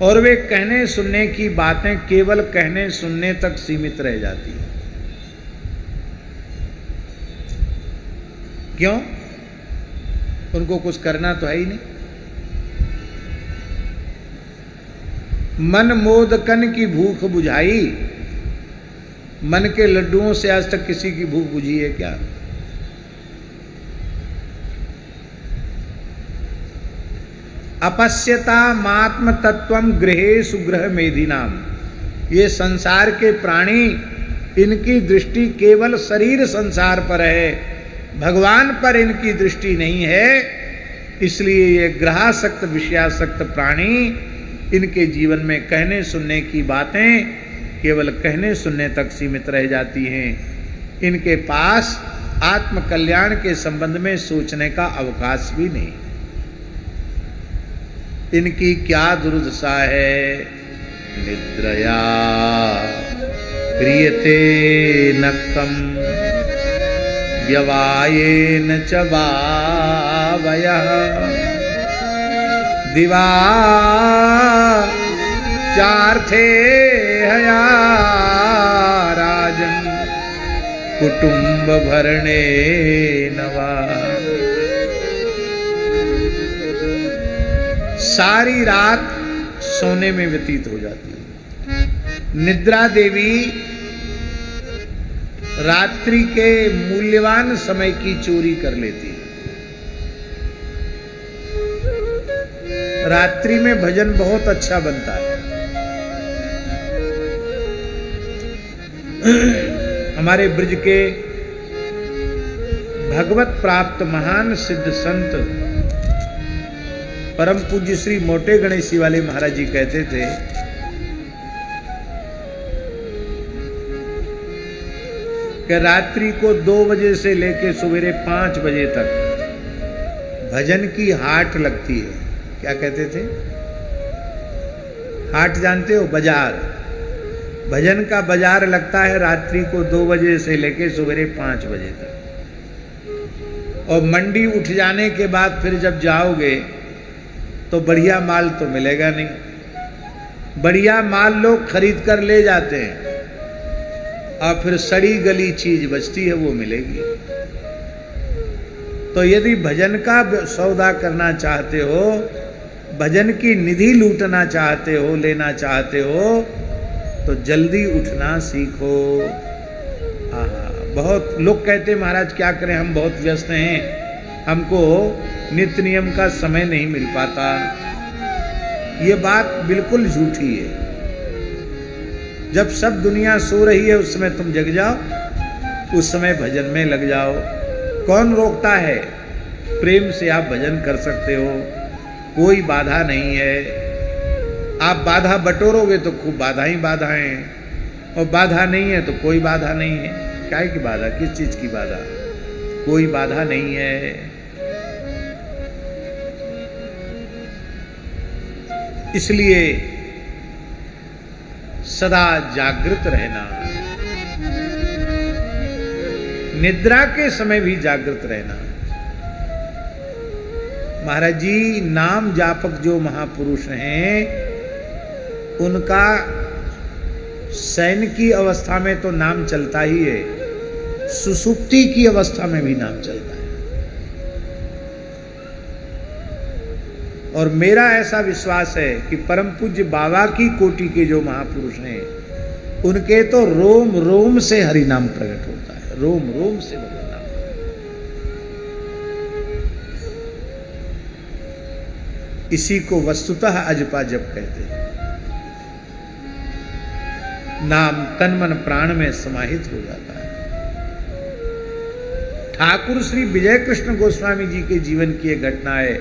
और वे कहने सुनने की बातें केवल कहने सुनने तक सीमित रह जाती है। क्यों? उनको कुछ करना तो है ही नहीं। मन मोदकन की भूख बुझाई, मन के लड्डुओं से आज तक किसी की भूख बुझी है क्या? अपश्यता मात्म तत्वम गृहेषु गृह मेधिनाम। ये संसार के प्राणी, इनकी दृष्टि केवल शरीर संसार पर है, भगवान पर इनकी दृष्टि नहीं है। इसलिए ये ग्रहासक्त विषयासक्त प्राणी, इनके जीवन में कहने सुनने की बातें केवल कहने सुनने तक सीमित रह जाती हैं। इनके पास आत्म कल्याण के संबंध में सोचने का अवकाश भी नहीं। इनकी क्या दुर्दशा है। निद्रया क्रियते नक्तम व्यवायेन च वावयः दिवा चार्थे हया राजन कुटुंब भरणे नवा। सारी रात सोने में व्यतीत हो जाती है। निद्रा देवी रात्रि के मूल्यवान समय की चोरी कर लेती है। रात्रि में भजन बहुत अच्छा बनता है। हमारे ब्रज के भगवत प्राप्त महान सिद्ध संत परम पूज्य श्री मोटे गणेशी वाले महाराज जी कहते थे कि रात्रि को 2 बजे से लेकर सवेरे 5 बजे तक भजन की हाट लगती है। क्या कहते थे? हाट जानते हो? बाजार। भजन का बाजार लगता है रात्रि को 2 बजे से लेकर सवेरे 5 बजे तक। और मंडी उठ जाने के बाद फिर जब जाओगे तो बढ़िया माल तो मिलेगा नहीं। बढ़िया माल लोग खरीद कर ले जाते हैं और फिर सड़ी गली चीज बचती है, वो मिलेगी। तो यदि भजन का सौदा करना चाहते हो, भजन की निधि लूटना चाहते हो, लेना चाहते हो, तो जल्दी उठना सीखो। बहुत लोग कहते महाराज क्या करें, हम बहुत व्यस्त हैं, हमको नित्य नियम का समय नहीं मिल पाता। ये बात बिल्कुल झूठी है। जब सब दुनिया सो रही है उस समय तुम जग जाओ, उस समय भजन में लग जाओ। कौन रोकता है? प्रेम से आप भजन कर सकते हो, कोई बाधा नहीं है। आप बाधा बटोरोगे तो खूब बाधा ही बाधा है, और बाधा नहीं है तो कोई बाधा नहीं है। क्या की बाधा? किस चीज की बाधा? कोई बाधा नहीं है। इसलिए सदा जागृत रहना, निद्रा के समय भी जागृत रहना। महाराज जी नाम जापक जो महापुरुष हैं, उनका शयन की अवस्था में तो नाम चलता ही है, सुसुप्ति की अवस्था में भी नाम चलता है। और मेरा ऐसा विश्वास है कि परम पूज्य बाबा की कोटि के जो महापुरुष हैं, उनके तो रोम रोम से हरि नाम प्रकट होता है, रोम रोम से भगवान नाम। इसी को वस्तुतः अजपा जप कहते हैं। नाम तन मन प्राण में समाहित हो जाता है। ठाकुर श्री विजय कृष्ण गोस्वामी जी के जीवन की एक घटना है,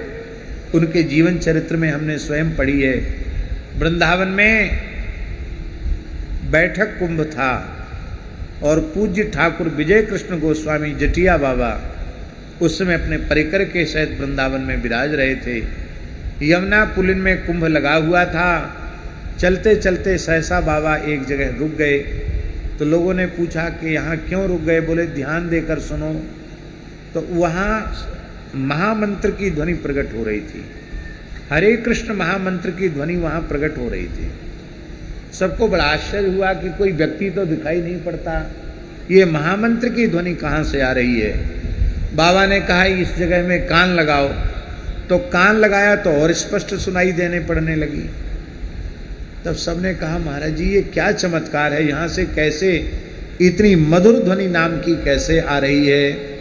उनके जीवन चरित्र में हमने स्वयं पढ़ी है। वृंदावन में बैठक कुंभ था और पूज्य ठाकुर विजय कृष्ण गोस्वामी जटिया बाबा उस समय अपने परिकर के सहित वृंदावन में विराज रहे थे। यमुना पुलिन में कुंभ लगा हुआ था। चलते चलते सहसा बाबा एक जगह रुक गए। तो लोगों ने पूछा कि यहाँ क्यों रुक गए? बोले ध्यान देकर सुनो। तो वहाँ महामंत्र की ध्वनि प्रकट हो रही थी। हरे कृष्ण महामंत्र की ध्वनि वहां प्रकट हो रही थी। सबको बड़ा आश्चर्य हुआ कि कोई व्यक्ति तो दिखाई नहीं पड़ता, ये महामंत्र की ध्वनि कहाँ से आ रही है। बाबा ने कहा इस जगह में कान लगाओ, तो कान लगाया तो और स्पष्ट सुनाई देने पड़ने लगी। तब सबने कहा महाराज जी ये क्या चमत्कार है, यहाँ से कैसे इतनी मधुर ध्वनि नाम की कैसे आ रही है।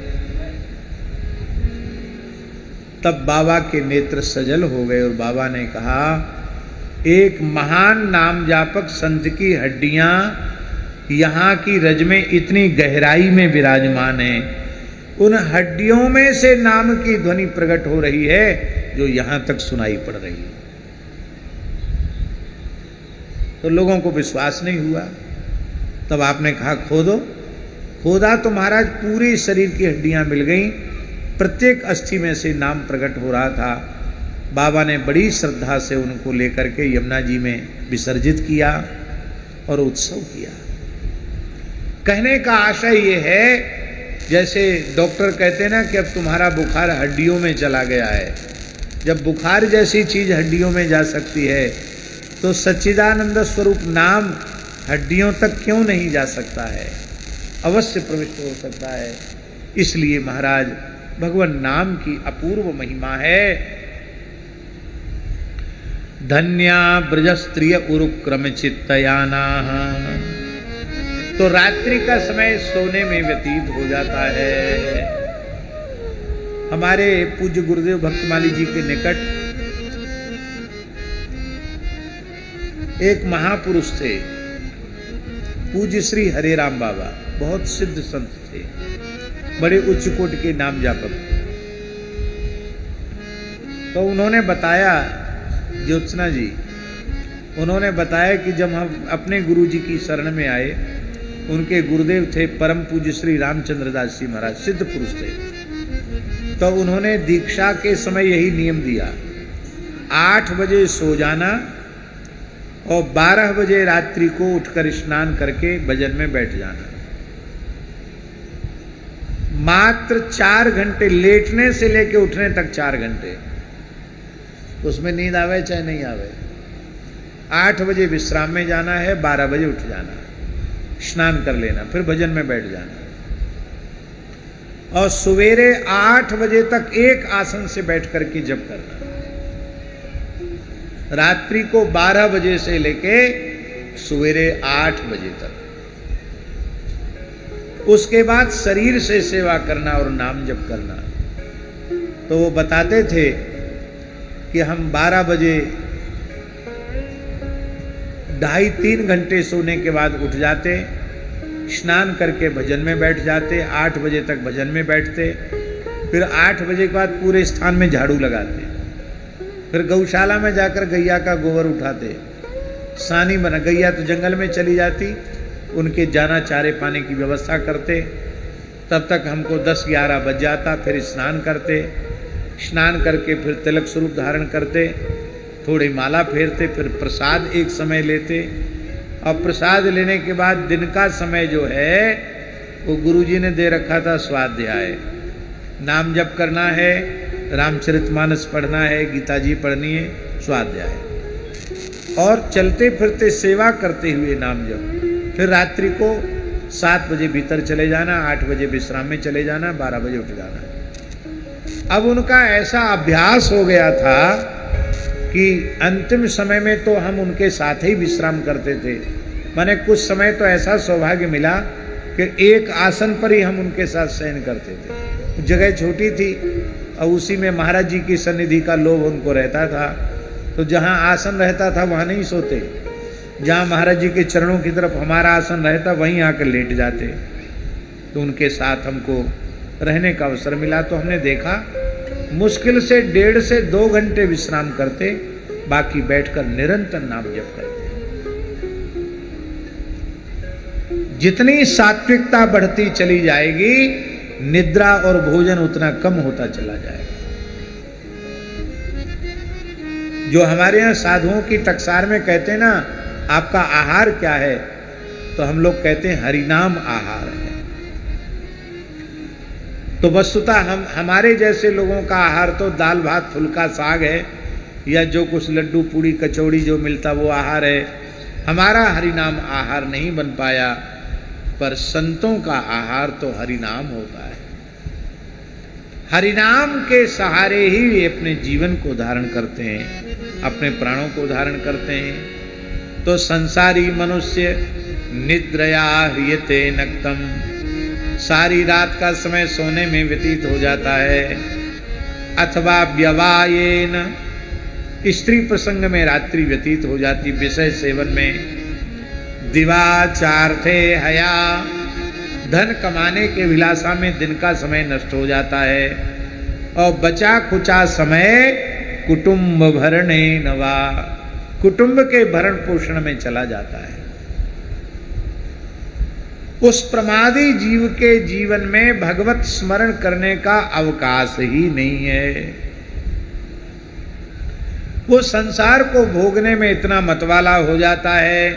तब बाबा के नेत्र सजल हो गए और बाबा ने कहा एक महान नाम जापक संत की हड्डियां यहाँ की रज में इतनी गहराई में विराजमान है, उन हड्डियों में से नाम की ध्वनि प्रकट हो रही है जो यहां तक सुनाई पड़ रही है। तो लोगों को विश्वास नहीं हुआ। तब आपने कहा खोदो। खोदा तो महाराज पूरे शरीर की हड्डियां मिल गईं, प्रत्येक अस्थि में से नाम प्रकट हो रहा था। बाबा ने बड़ी श्रद्धा से उनको लेकर के यमुना जी में विसर्जित किया और उत्सव किया। कहने का आशय ये है, जैसे डॉक्टर कहते हैं ना कि अब तुम्हारा बुखार हड्डियों में चला गया है। जब बुखार जैसी चीज हड्डियों में जा सकती है तो सच्चिदानंद स्वरूप नाम हड्डियों तक क्यों नहीं जा सकता है, अवश्य प्रविष्ट हो सकता है। इसलिए महाराज भगवान नाम की अपूर्व महिमा है। धन्या ब्रज स्त्रिय उरुक्रम चित्तयाना। तो रात्रि का समय सोने में व्यतीत हो जाता है। हमारे पूज्य गुरुदेव भक्तमाली जी के निकट एक महापुरुष थे, पूज्य श्री हरे राम बाबा, बहुत सिद्ध संत थे, बड़े उच्च कोट के नाम जापक थे। तो उन्होंने बताया, ज्योत्सना जी, उन्होंने बताया कि जब हम अपने गुरु जी की शरण में आए, उनके गुरुदेव थे परम पूज्य श्री रामचंद्र दास जी महाराज, सिद्ध पुरुष थे। तो उन्होंने दीक्षा के समय यही नियम दिया, 8 बजे सो जाना और 12 बजे रात्रि को उठकर स्नान करके भजन में बैठ जाना। मात्र 4 घंटे, लेटने से लेके उठने तक 4 घंटे, उसमें नींद आवे चाहे नहीं आवे। 8 बजे विश्राम में जाना है, 12 बजे उठ जाना, स्नान कर लेना, फिर भजन में बैठ जाना और सवेरे 8 बजे तक एक आसन से बैठ करके जप करना। रात्रि को 12 बजे से लेके सवेरे 8 बजे तक। उसके बाद शरीर से सेवा करना और नाम जप करना। तो वो बताते थे कि हम 12 बजे 2.5-3 घंटे सोने के बाद उठ जाते, स्नान करके भजन में बैठ जाते, 8 बजे तक भजन में बैठते, फिर 8 बजे के बाद पूरे स्थान में झाड़ू लगाते, फिर गौशाला में जाकर गैया का गोबर उठाते, सानी बना, गैया तो जंगल में चली जाती, उनके जाना चारे पाने की व्यवस्था करते। तब तक हमको 10-11 बज जाता, फिर स्नान करते, स्नान करके फिर तिलक स्वरूप धारण करते, थोड़ी माला फेरते, फिर प्रसाद एक समय लेते और प्रसाद लेने के बाद दिन का समय जो है वो गुरुजी ने दे रखा था स्वाध्याय, नाम जप करना है, रामचरितमानस पढ़ना है, गीता जी पढ़नी है, स्वाध्याय, और चलते फिरते सेवा करते हुए नाम जप। फिर रात्रि को 7 बजे भीतर चले जाना, 8 बजे विश्राम में चले जाना, 12 बजे उठ जाना। अब उनका ऐसा अभ्यास हो गया था कि अंतिम समय में तो हम उनके साथ ही विश्राम करते थे। माने कुछ समय तो ऐसा सौभाग्य मिला कि एक आसन पर ही हम उनके साथ शयन करते थे। जगह छोटी थी और उसी में महाराज जी की सन्निधि का लोभ उनको रहता था, तो जहाँ आसन रहता था वहाँ नहीं सोते, जहाँ महाराज जी के चरणों की तरफ हमारा आसन रहता वहीं आकर लेट जाते। तो उनके साथ हमको रहने का अवसर मिला, तो हमने देखा मुश्किल से 1.5 से 2 घंटे विश्राम करते, बाकी बैठकर निरंतर नाम जप करते। जितनी सात्विकता बढ़ती चली जाएगी, निद्रा और भोजन उतना कम होता चला जाएगा। जो हमारे यहाँ साधुओं की टकसार में कहते हैं ना, आपका आहार क्या है, तो हम लोग कहते हैं हरिनाम आहार है। तो वस्तुतः हमारे जैसे लोगों का आहार तो दाल भात फुल्का साग है, या जो कुछ लड्डू पूड़ी कचौड़ी जो मिलता वो आहार है। हमारा हरिनाम आहार नहीं बन पाया, पर संतों का आहार तो हरिनाम होता है। हरिनाम के सहारे ही वे अपने जीवन को धारण करते हैं, अपने प्राणों को धारण करते हैं। तो संसारी मनुष्य निद्रया ह्रियते नक्तम, सारी रात का समय सोने में व्यतीत हो जाता है। अथवा व्यवायेन, स्त्री प्रसंग में रात्रि व्यतीत हो जाती, विषय सेवन में। दिवाचार्थे हया, धन कमाने के विलासा में दिन का समय नष्ट हो जाता है। और बचा खुचा समय कुटुंब भरणे नवा, कुटुंब के भरण पोषण में चला जाता है। उस प्रमादी जीव के जीवन में भगवत स्मरण करने का अवकाश ही नहीं है। वो संसार को भोगने में इतना मतवाला हो जाता है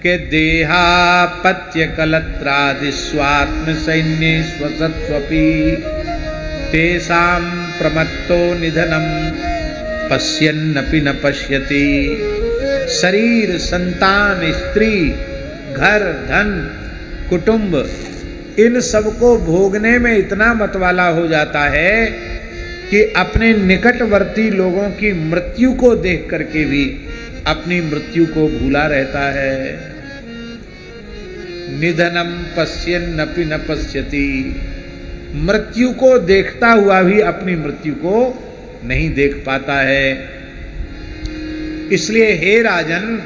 कि देहापत्य कलत्रादि स्वात्म सैन्य स्वसत्वपि तेषां प्रमत्तो निधनम पश्यन्नपि न पश्यति। शरीर, संतान, स्त्री, घर, धन, कुटुंब, इन सबको भोगने में इतना मतवाला हो जाता है कि अपने निकटवर्ती लोगों की मृत्यु को देख करके भी अपनी मृत्यु को भूला रहता है। निधनम पश्यन्नपि न पश्यति, मृत्यु को देखता हुआ भी अपनी मृत्यु को नहीं देख पाता है। इसलिए हे राजन,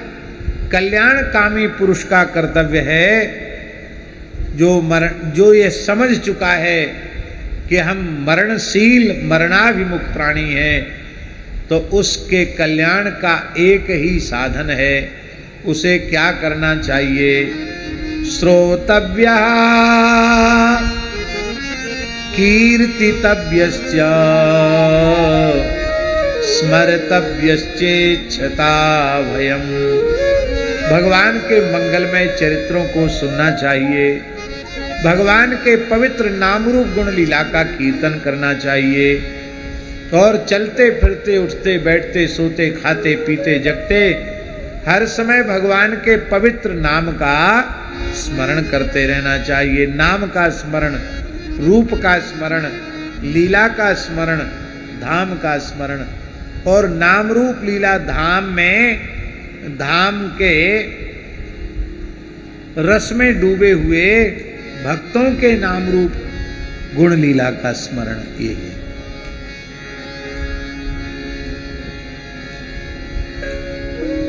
कल्याणकामी पुरुष का कर्तव्य है, जो ये समझ चुका है कि हम मरणशील मरणाभिमुख प्राणी हैं, तो उसके कल्याण का एक ही साधन है। उसे क्या करना चाहिए? श्रोतव्यः कीर्तितव्यश्च स्मर्तव्यश्चेच्छता भयम्। भगवान के मंगलमय चरित्रों को सुनना चाहिए, भगवान के पवित्र नाम रूप गुण लीला का कीर्तन करना चाहिए, और चलते फिरते उठते बैठते सोते खाते पीते जगते हर समय भगवान के पवित्र नाम का स्मरण करते रहना चाहिए। नाम का स्मरण, रूप का स्मरण, लीला का स्मरण, धाम का स्मरण। और नाम रूप लीला धाम में, धाम के रस में डूबे हुए भक्तों के नाम रूप गुण लीला का स्मरण ये है।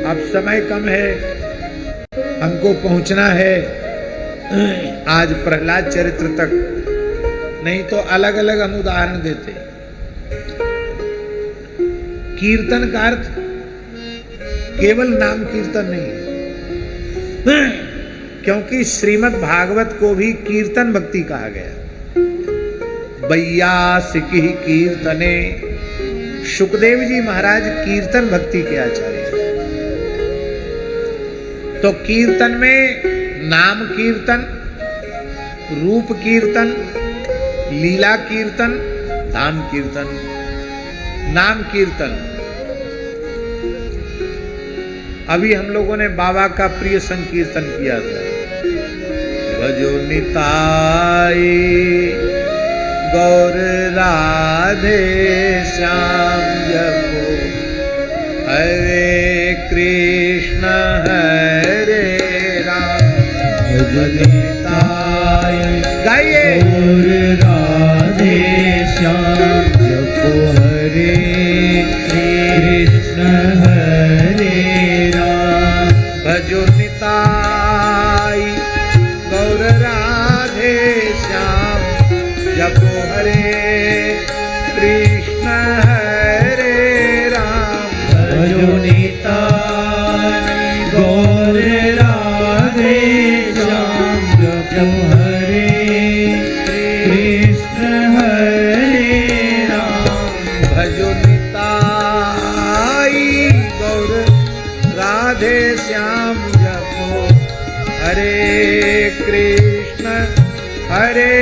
अब समय कम है, हमको पहुंचना है आज प्रहलाद चरित्र तक, नहीं तो अलग अलग हम उदाहरण देते। कीर्तन का अर्थ केवल नाम कीर्तन नहीं है, क्योंकि श्रीमद् भागवत को भी कीर्तन भक्ति कहा गया। वैयासिकी कीर्तने, सुखदेव जी महाराज कीर्तन भक्ति के आचार्य। तो कीर्तन में नाम कीर्तन, रूप कीर्तन, लीला कीर्तन, धाम कीर्तन। नाम कीर्तन, अभी हम लोगों ने बाबा का प्रिय संकीर्तन किया था। भजो निताई गौर राधे श्याम जपो हरे कृष्ण हरे राम। भजो निताई, गाइए। गौर राधे श्याम जपो हरे कृष्ण हरे राम। भजो निताई गौर राधे श्याम जपो हरे कृष्ण हरे राम। भजो निताई गौर राधे श्याम जपो हरे कृष्ण हरे राम। भजो निताई गौर राधे श्याम जपो हरे कृष्ण हरे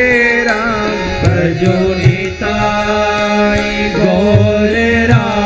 राम। भजो निताई गौर राधे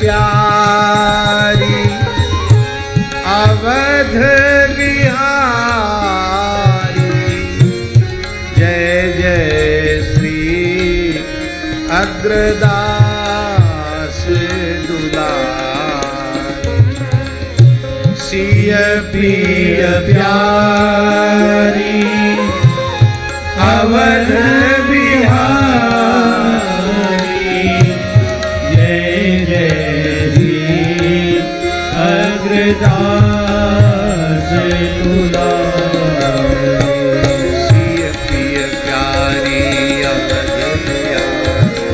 प्यारी अवध बिहारी जय जय श्री अग्रदास दुलारी सिय प्रिय प्यारी अवध बिहारी जय जय श्री अग्रदास दुलारी सिय प्रिय प्यारी अवध बिहारी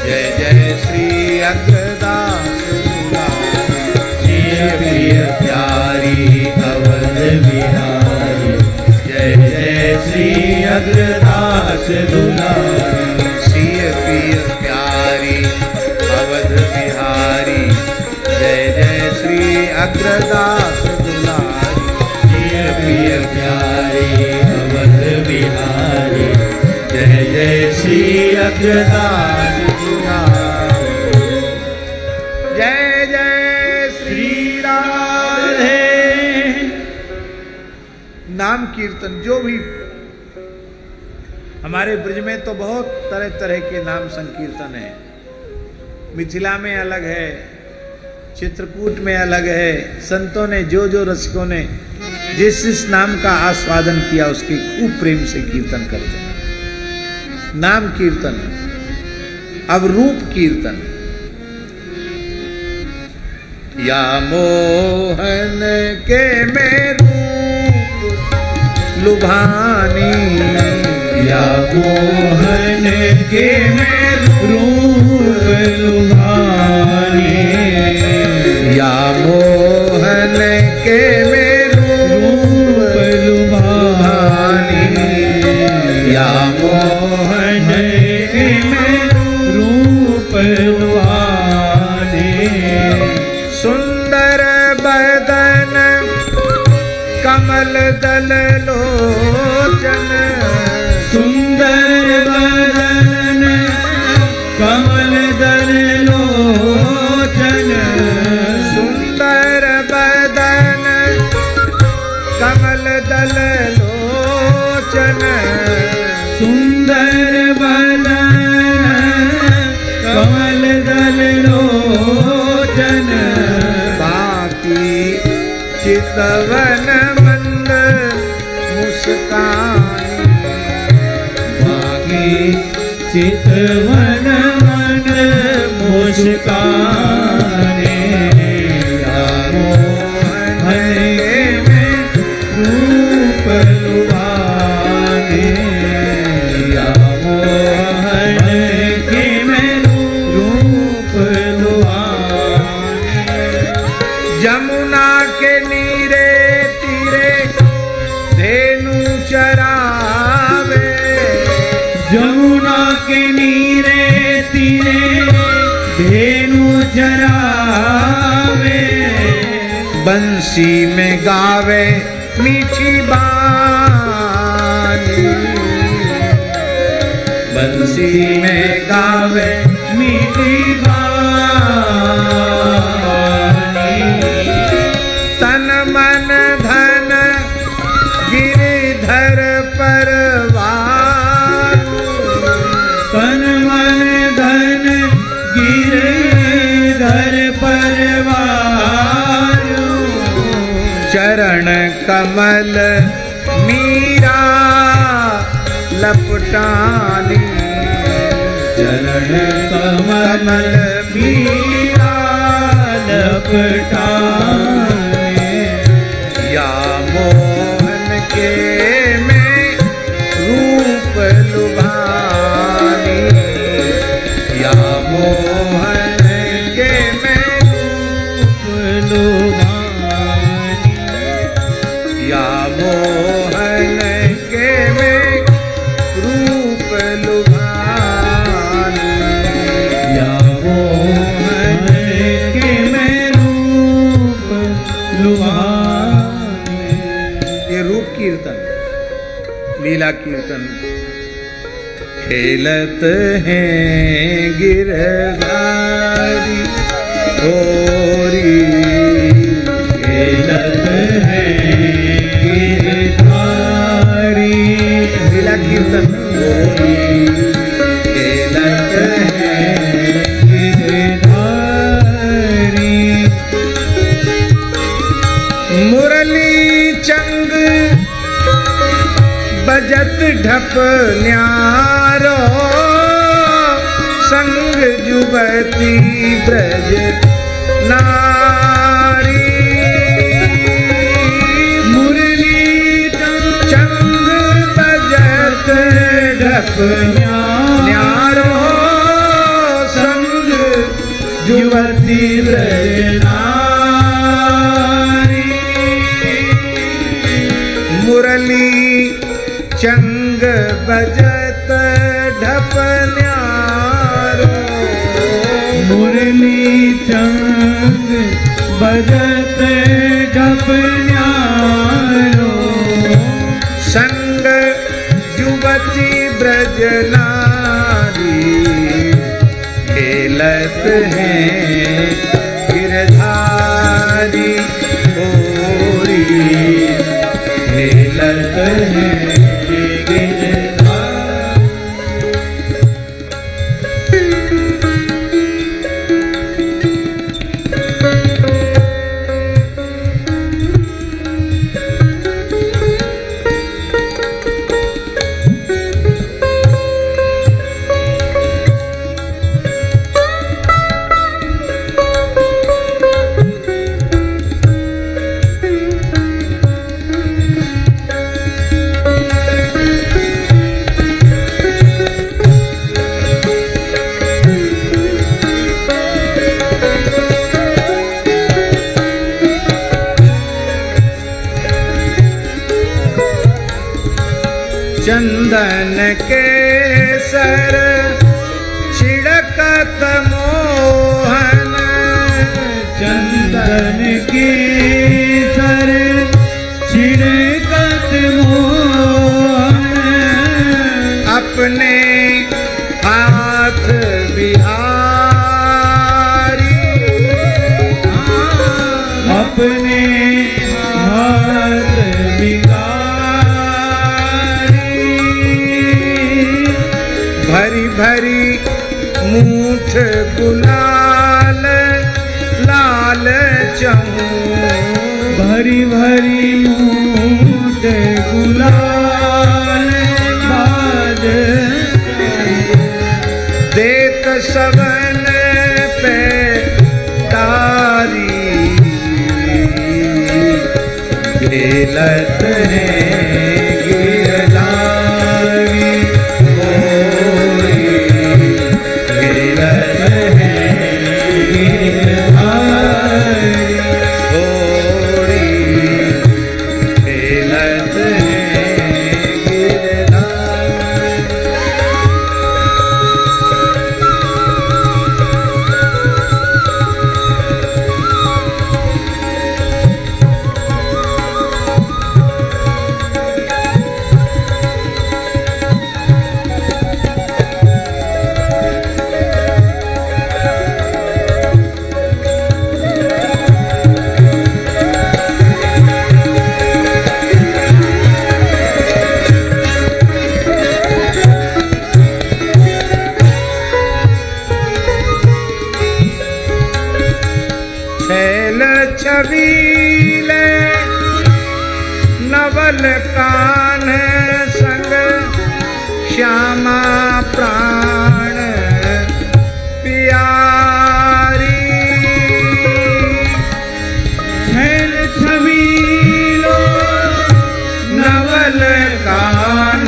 जय जय श्री अग्रदास दुलारी सिय प्रिय प्यारी अवध बिहारी जय जय श्री अग्रदास दुलारी सिय प्रिय प्यारी अवध बिहारी जय जय श्री अग्रदास दुलारी सिय प्रिय प्यारी अवध बिहारी जय जय श्री अग्रदास दुलारी जय जय श्री राधे। नाम कीर्तन जो भी हमारे ब्रज में तो बहुत तरह तरह के नाम संकीर्तन है। मिथिला में अलग है, चित्रकूट में अलग है। संतों ने जो जो रसिकों ने जिस जिस नाम का आस्वादन किया उसके खूब प्रेम से कीर्तन करते हैं। नाम कीर्तन। अब रूप कीर्तन। या मोहन के में रूप लुभानी या मोहन के में रूप लुभानी या मोहन के में रूप लुभानी या मोहन के में रूप लुभानी सुंदर बदन कमल दल लोचन सुंदर बदन कमल दल लोचन सुंदर बदन कमल दल लोचन सुंदर बदन कमल दल लोचन बाकी चितवन मंद मुस्कान बाकी चितवन मन मुस्काने या मोहन में रूप लुभाने या मोहन के में रूप लुभाने जमुना के नीरे तीरे धेनु चरावे जमुना के नीरे तीरे धेनु चरावे बंसी में गावे मीठी बानी बंसी में गावे मीठी बानी तन मन धन गिरधर परवार तन मन धन गिरधर परवार चरण कमल मीरा लपटानी चरण कमल मीरा लपटानी या मोहन के में रूप लुभानी या मोहन के में रूप लुभानी या मोहन के में रूप लुभानी या मोहन के में रूप लुभानी। ये रूप कीर्तन लीला कीर्तन खेलत हैं गिरधारी होरी खेलत है गिरधारी। लीला कीर्तन होरी खेलत है गिरधारी। मुरली चंग बजत ढप न्यारो संग जुबती ब्रज नारी। मुरली चंग बजत ढप न्यारो संग जुबती ब्रज नारी। मुरली चंग बजत ढप न्यारो। मुरली चंग बजत ढप न्यारो। संग युवती ब्रज नारी खेलत हैं गिरधारी। होरी खेलत हैं चंदन के सर छिड़कत मोहन। चंदन के सर छिड़कत मोहन। अपने हाथ बिहारी। अपने हाथ बिगारी। भरी भरी मूठ गुलाल लाल चहूं। भरी भरी मूठ गुलाल लाल देत सबन पे तारी। खेलत है गिरधारी। होरी खेलत है गिरधारी। होरी खेलत है गिरधारी। छैल छबीले नवल कान संग श्यामा प्राण प्यारी। छैल छबीलो नवल कान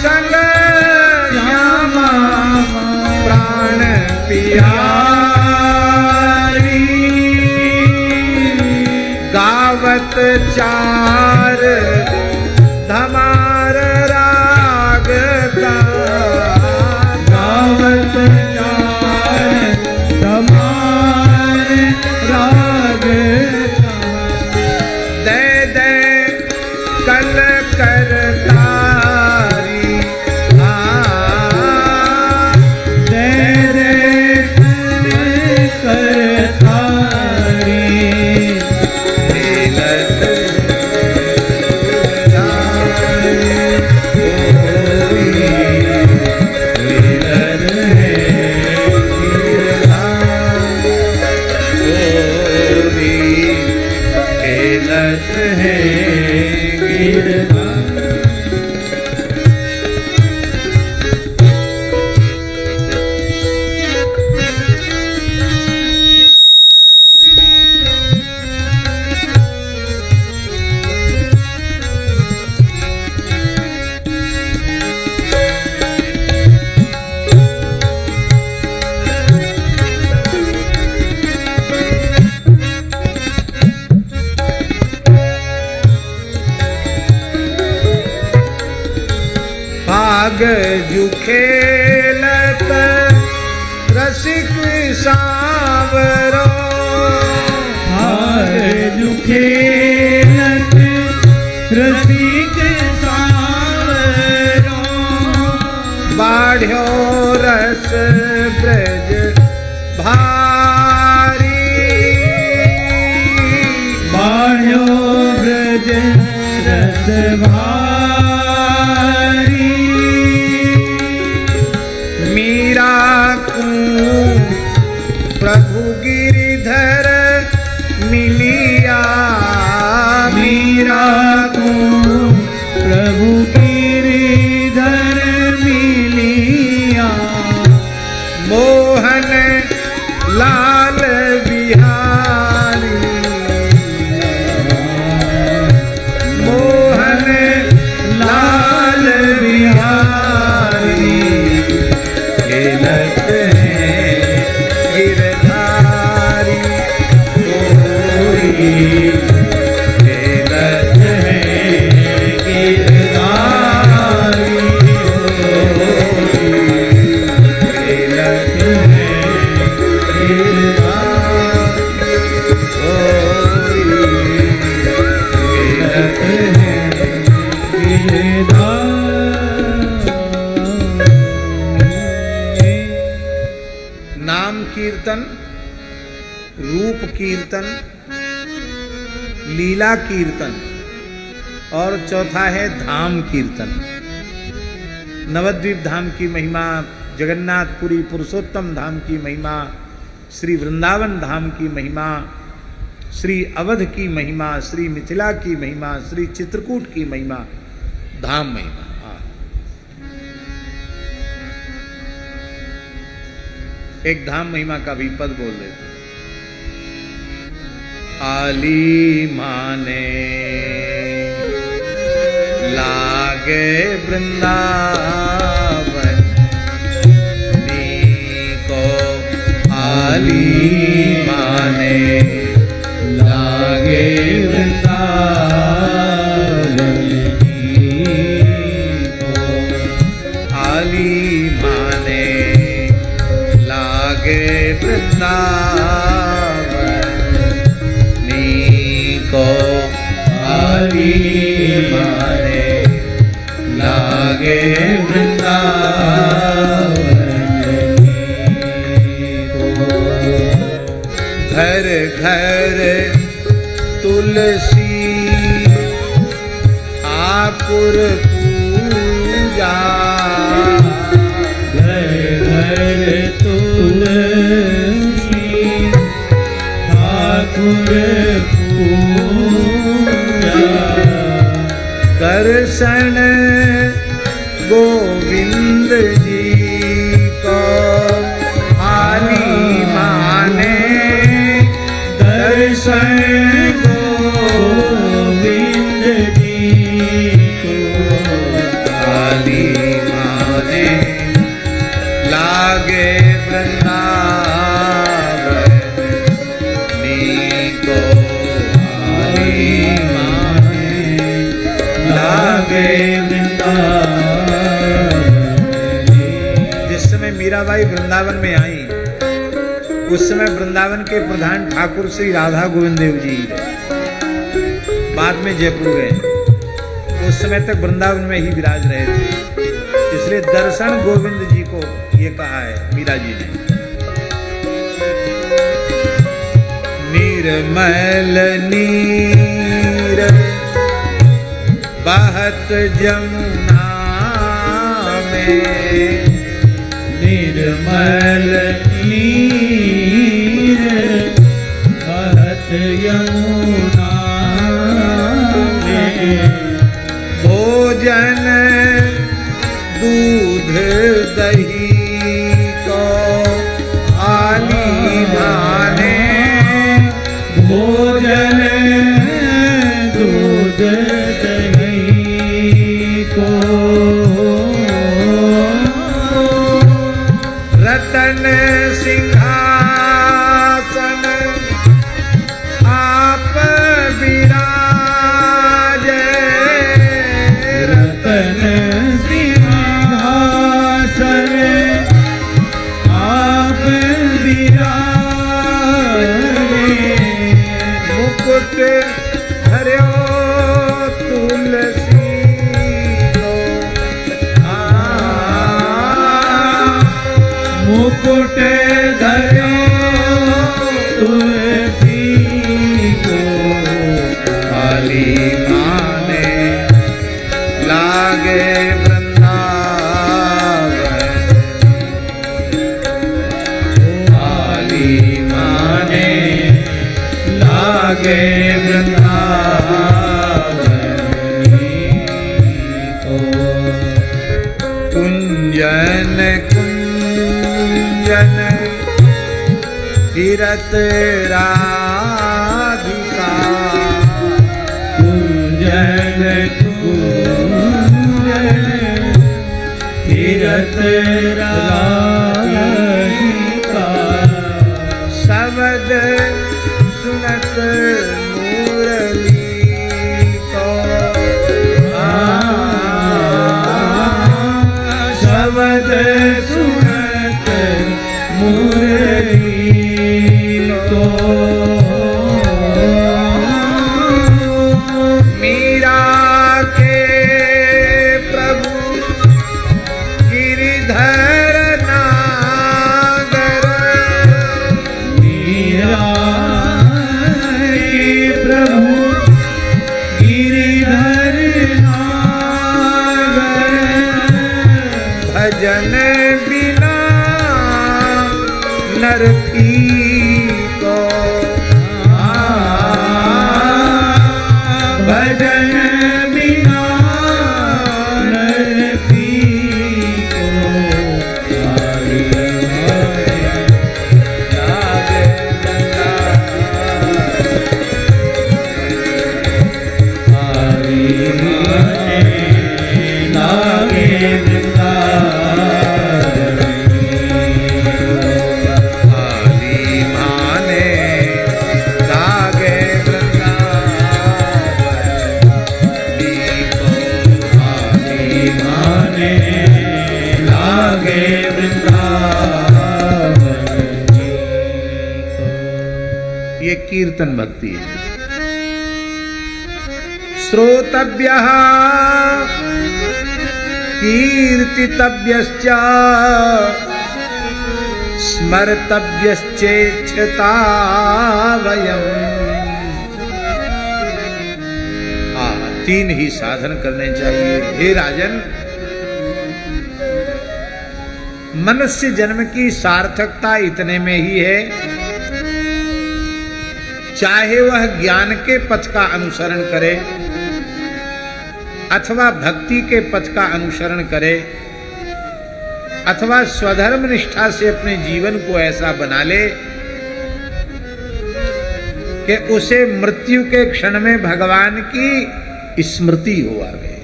संग श्यामा प्राण प्यारी। गावत चार धमार राग का। गावत चार धमार राग का। दे दे कल करतारी। दे दे कर है गिरधारी। भाग जुखेलत रसिक सांवरो, भाग जुखेलत रसिक सांवरो, बाढ़्यो रस ब्रज भारी, बाढ़्यो ब्रज रस भारी, मीरा को प्रभु गिरिधर मिलिया, मीरा को प्रभु गिरिधर मिलिया, मोहन लाल बिहारी, मोहन लाल बिहारी, खेलत है गिरधारी कोई, खेलत है गिरधारी कोई, खेलत है गिरधारी कोई, खेलत है नाम कीर्तन, रूप कीर्तन, लीला कीर्तन और चौथा है धाम कीर्तन। नवद्वीप धाम की महिमा, जगन्नाथपुरी पुरुषोत्तम धाम की महिमा, श्री वृंदावन धाम की महिमा, श्री अवध की महिमा, श्री मिथिला की महिमा, श्री चित्रकूट की महिमा, धाम महिमा। एक धाम महिमा का भी पद बोल देते। आली माने लागे वृंदावन को, आली माने लागे वृंदावन को, आली माने लागे वृंदावन को, आली माने लागे वृंदावन को। घर घर तुलसी ठाकुर पूजा, घर घर तुलसी ठाकुर पूजा, दर्शन गोविंद जी को, आली माने दर्शन गोविंद जी को, आली माने लागे वृंदावन को, आली माने लागे वृंदावन। जिस समय मीराबाई वृंदावन में आई, उस समय वृंदावन के प्रधान ठाकुर श्री राधा गोविंद देव जी बाद में जयपुर गए। उस समय तक वृंदावन में ही विराज रहे थे, इसलिए दर्शन गोविंद जी को ये कहा है मीरा जी ने। निर्मल नीर बहत जमुना में, निर्मल नीर बहत यमुना तुलसी को काली माने लागे वृंदावन, काली माने लागे वृंदावन को। कुंजन कुंजन फिरत राधिका, कुंजन कुंजन फिरत राधिका, शब्द सुनत मुरली को, शब्द सुनत मुरली को। मीरा के प्रभु गिरिधर नागर, मीरा के प्रभु गिरिधर नागर, भजन बिना नर को, भजन बिना नर को। काली माया लागे काली माने लागे वृंदावन, काली माने लागे काली माने लागे वृंदावन। ये कीर्तन भक्ति है। श्रोतव्यः कीर्तितव्यश्च स्मर्तव्यश्चेच्छता वयम्। तीन ही साधन करने चाहिए हे राजन। मनुष्य जन्म की सार्थकता इतने में ही है, चाहे वह ज्ञान के पथ का अनुसरण करे अथवा भक्ति के पथ का अनुसरण करे अथवा स्वधर्म निष्ठा से अपने जीवन को ऐसा बना ले कि उसे मृत्यु के क्षण में भगवान की स्मृति हो आवे।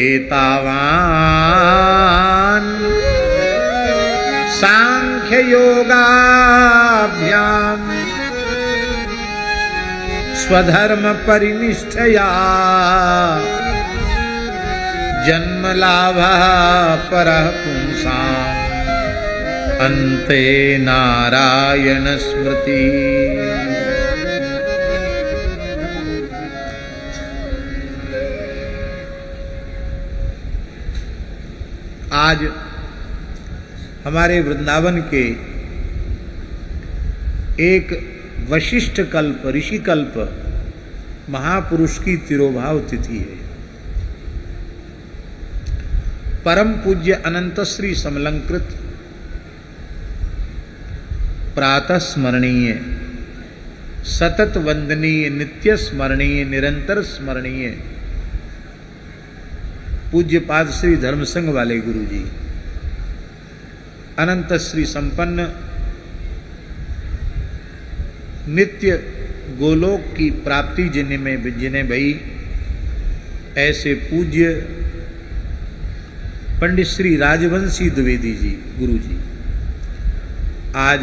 एतावान सांख्य योगाभ्याम स्वधर्म परिनिष्ठया जन्म लाभः परः पुंसाम् अन्ते नारायण स्मृति। आज हमारे वृंदावन के एक वशिष्ठ कल्प ऋषि कल्प महापुरुष की तिरोभाव तिथि है। परम पूज्य अनंत श्री समलंकृत प्रातः स्मरणीय सतत वंदनीय नित्य स्मरणीय निरंतर स्मरणीय पूज्यपाद श्री धर्मसंघ वाले गुरु जी, अनंत श्री संपन्न नित्य गोलोक की प्राप्ति जिन्हें भई ऐसे पूज्य पंडित श्री राजवंशी द्विवेदी जी गुरु जी आज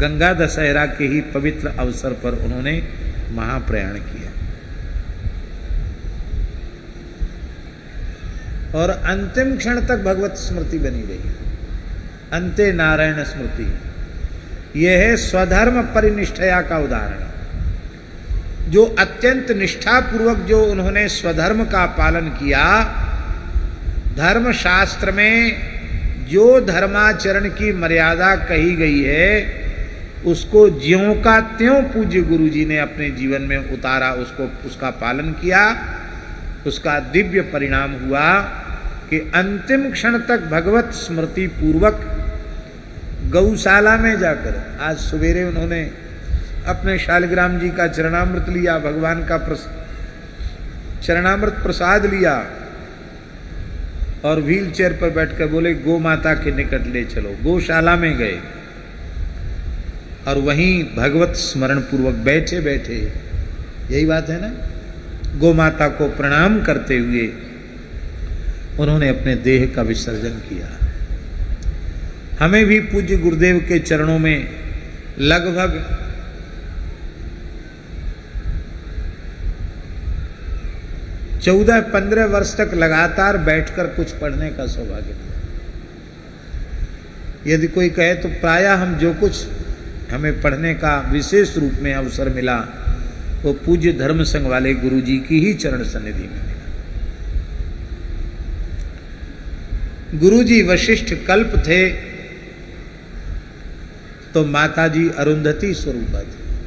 गंगा दशहरा के ही पवित्र अवसर पर उन्होंने महाप्रयाण किया और अंतिम क्षण तक भगवत स्मृति बनी रही। अंते नारायण स्मृति, यह है स्वधर्म परिनिष्ठया का उदाहरण। जो अत्यंत निष्ठापूर्वक जो उन्होंने स्वधर्म का पालन किया, धर्म शास्त्र में जो धर्माचरण की मर्यादा कही गई है उसको ज्यों का त्यों पूज्य गुरु जी ने अपने जीवन में उतारा, उसका पालन किया। उसका दिव्य परिणाम हुआ कि अंतिम क्षण तक भगवत स्मृति पूर्वक गौशाला में जाकर, आज सवेरे उन्होंने अपने शालिग्राम जी का चरणामृत लिया, भगवान का चरणामृत प्रसाद लिया और व्हील चेयर पर बैठकर बोले गौ माता के निकट ले चलो। गौशाला में गए और वहीं भगवत स्मरण पूर्वक बैठे बैठे, यही बात है ना, गौ माता को प्रणाम करते हुए उन्होंने अपने देह का विसर्जन किया। हमें भी पूज्य गुरुदेव के चरणों में लगभग 14-15 वर्ष तक लगातार बैठकर कुछ पढ़ने का सौभाग्य मिला। यदि कोई कहे तो प्रायः हम जो कुछ हमें पढ़ने का विशेष रूप में अवसर मिला वो पूज्य धर्म संघ वाले गुरु जी की ही चरण सन्निधि में मिला। गुरु जी वशिष्ठ कल्प थे तो माता जी अरुंधति स्वरूपा थी।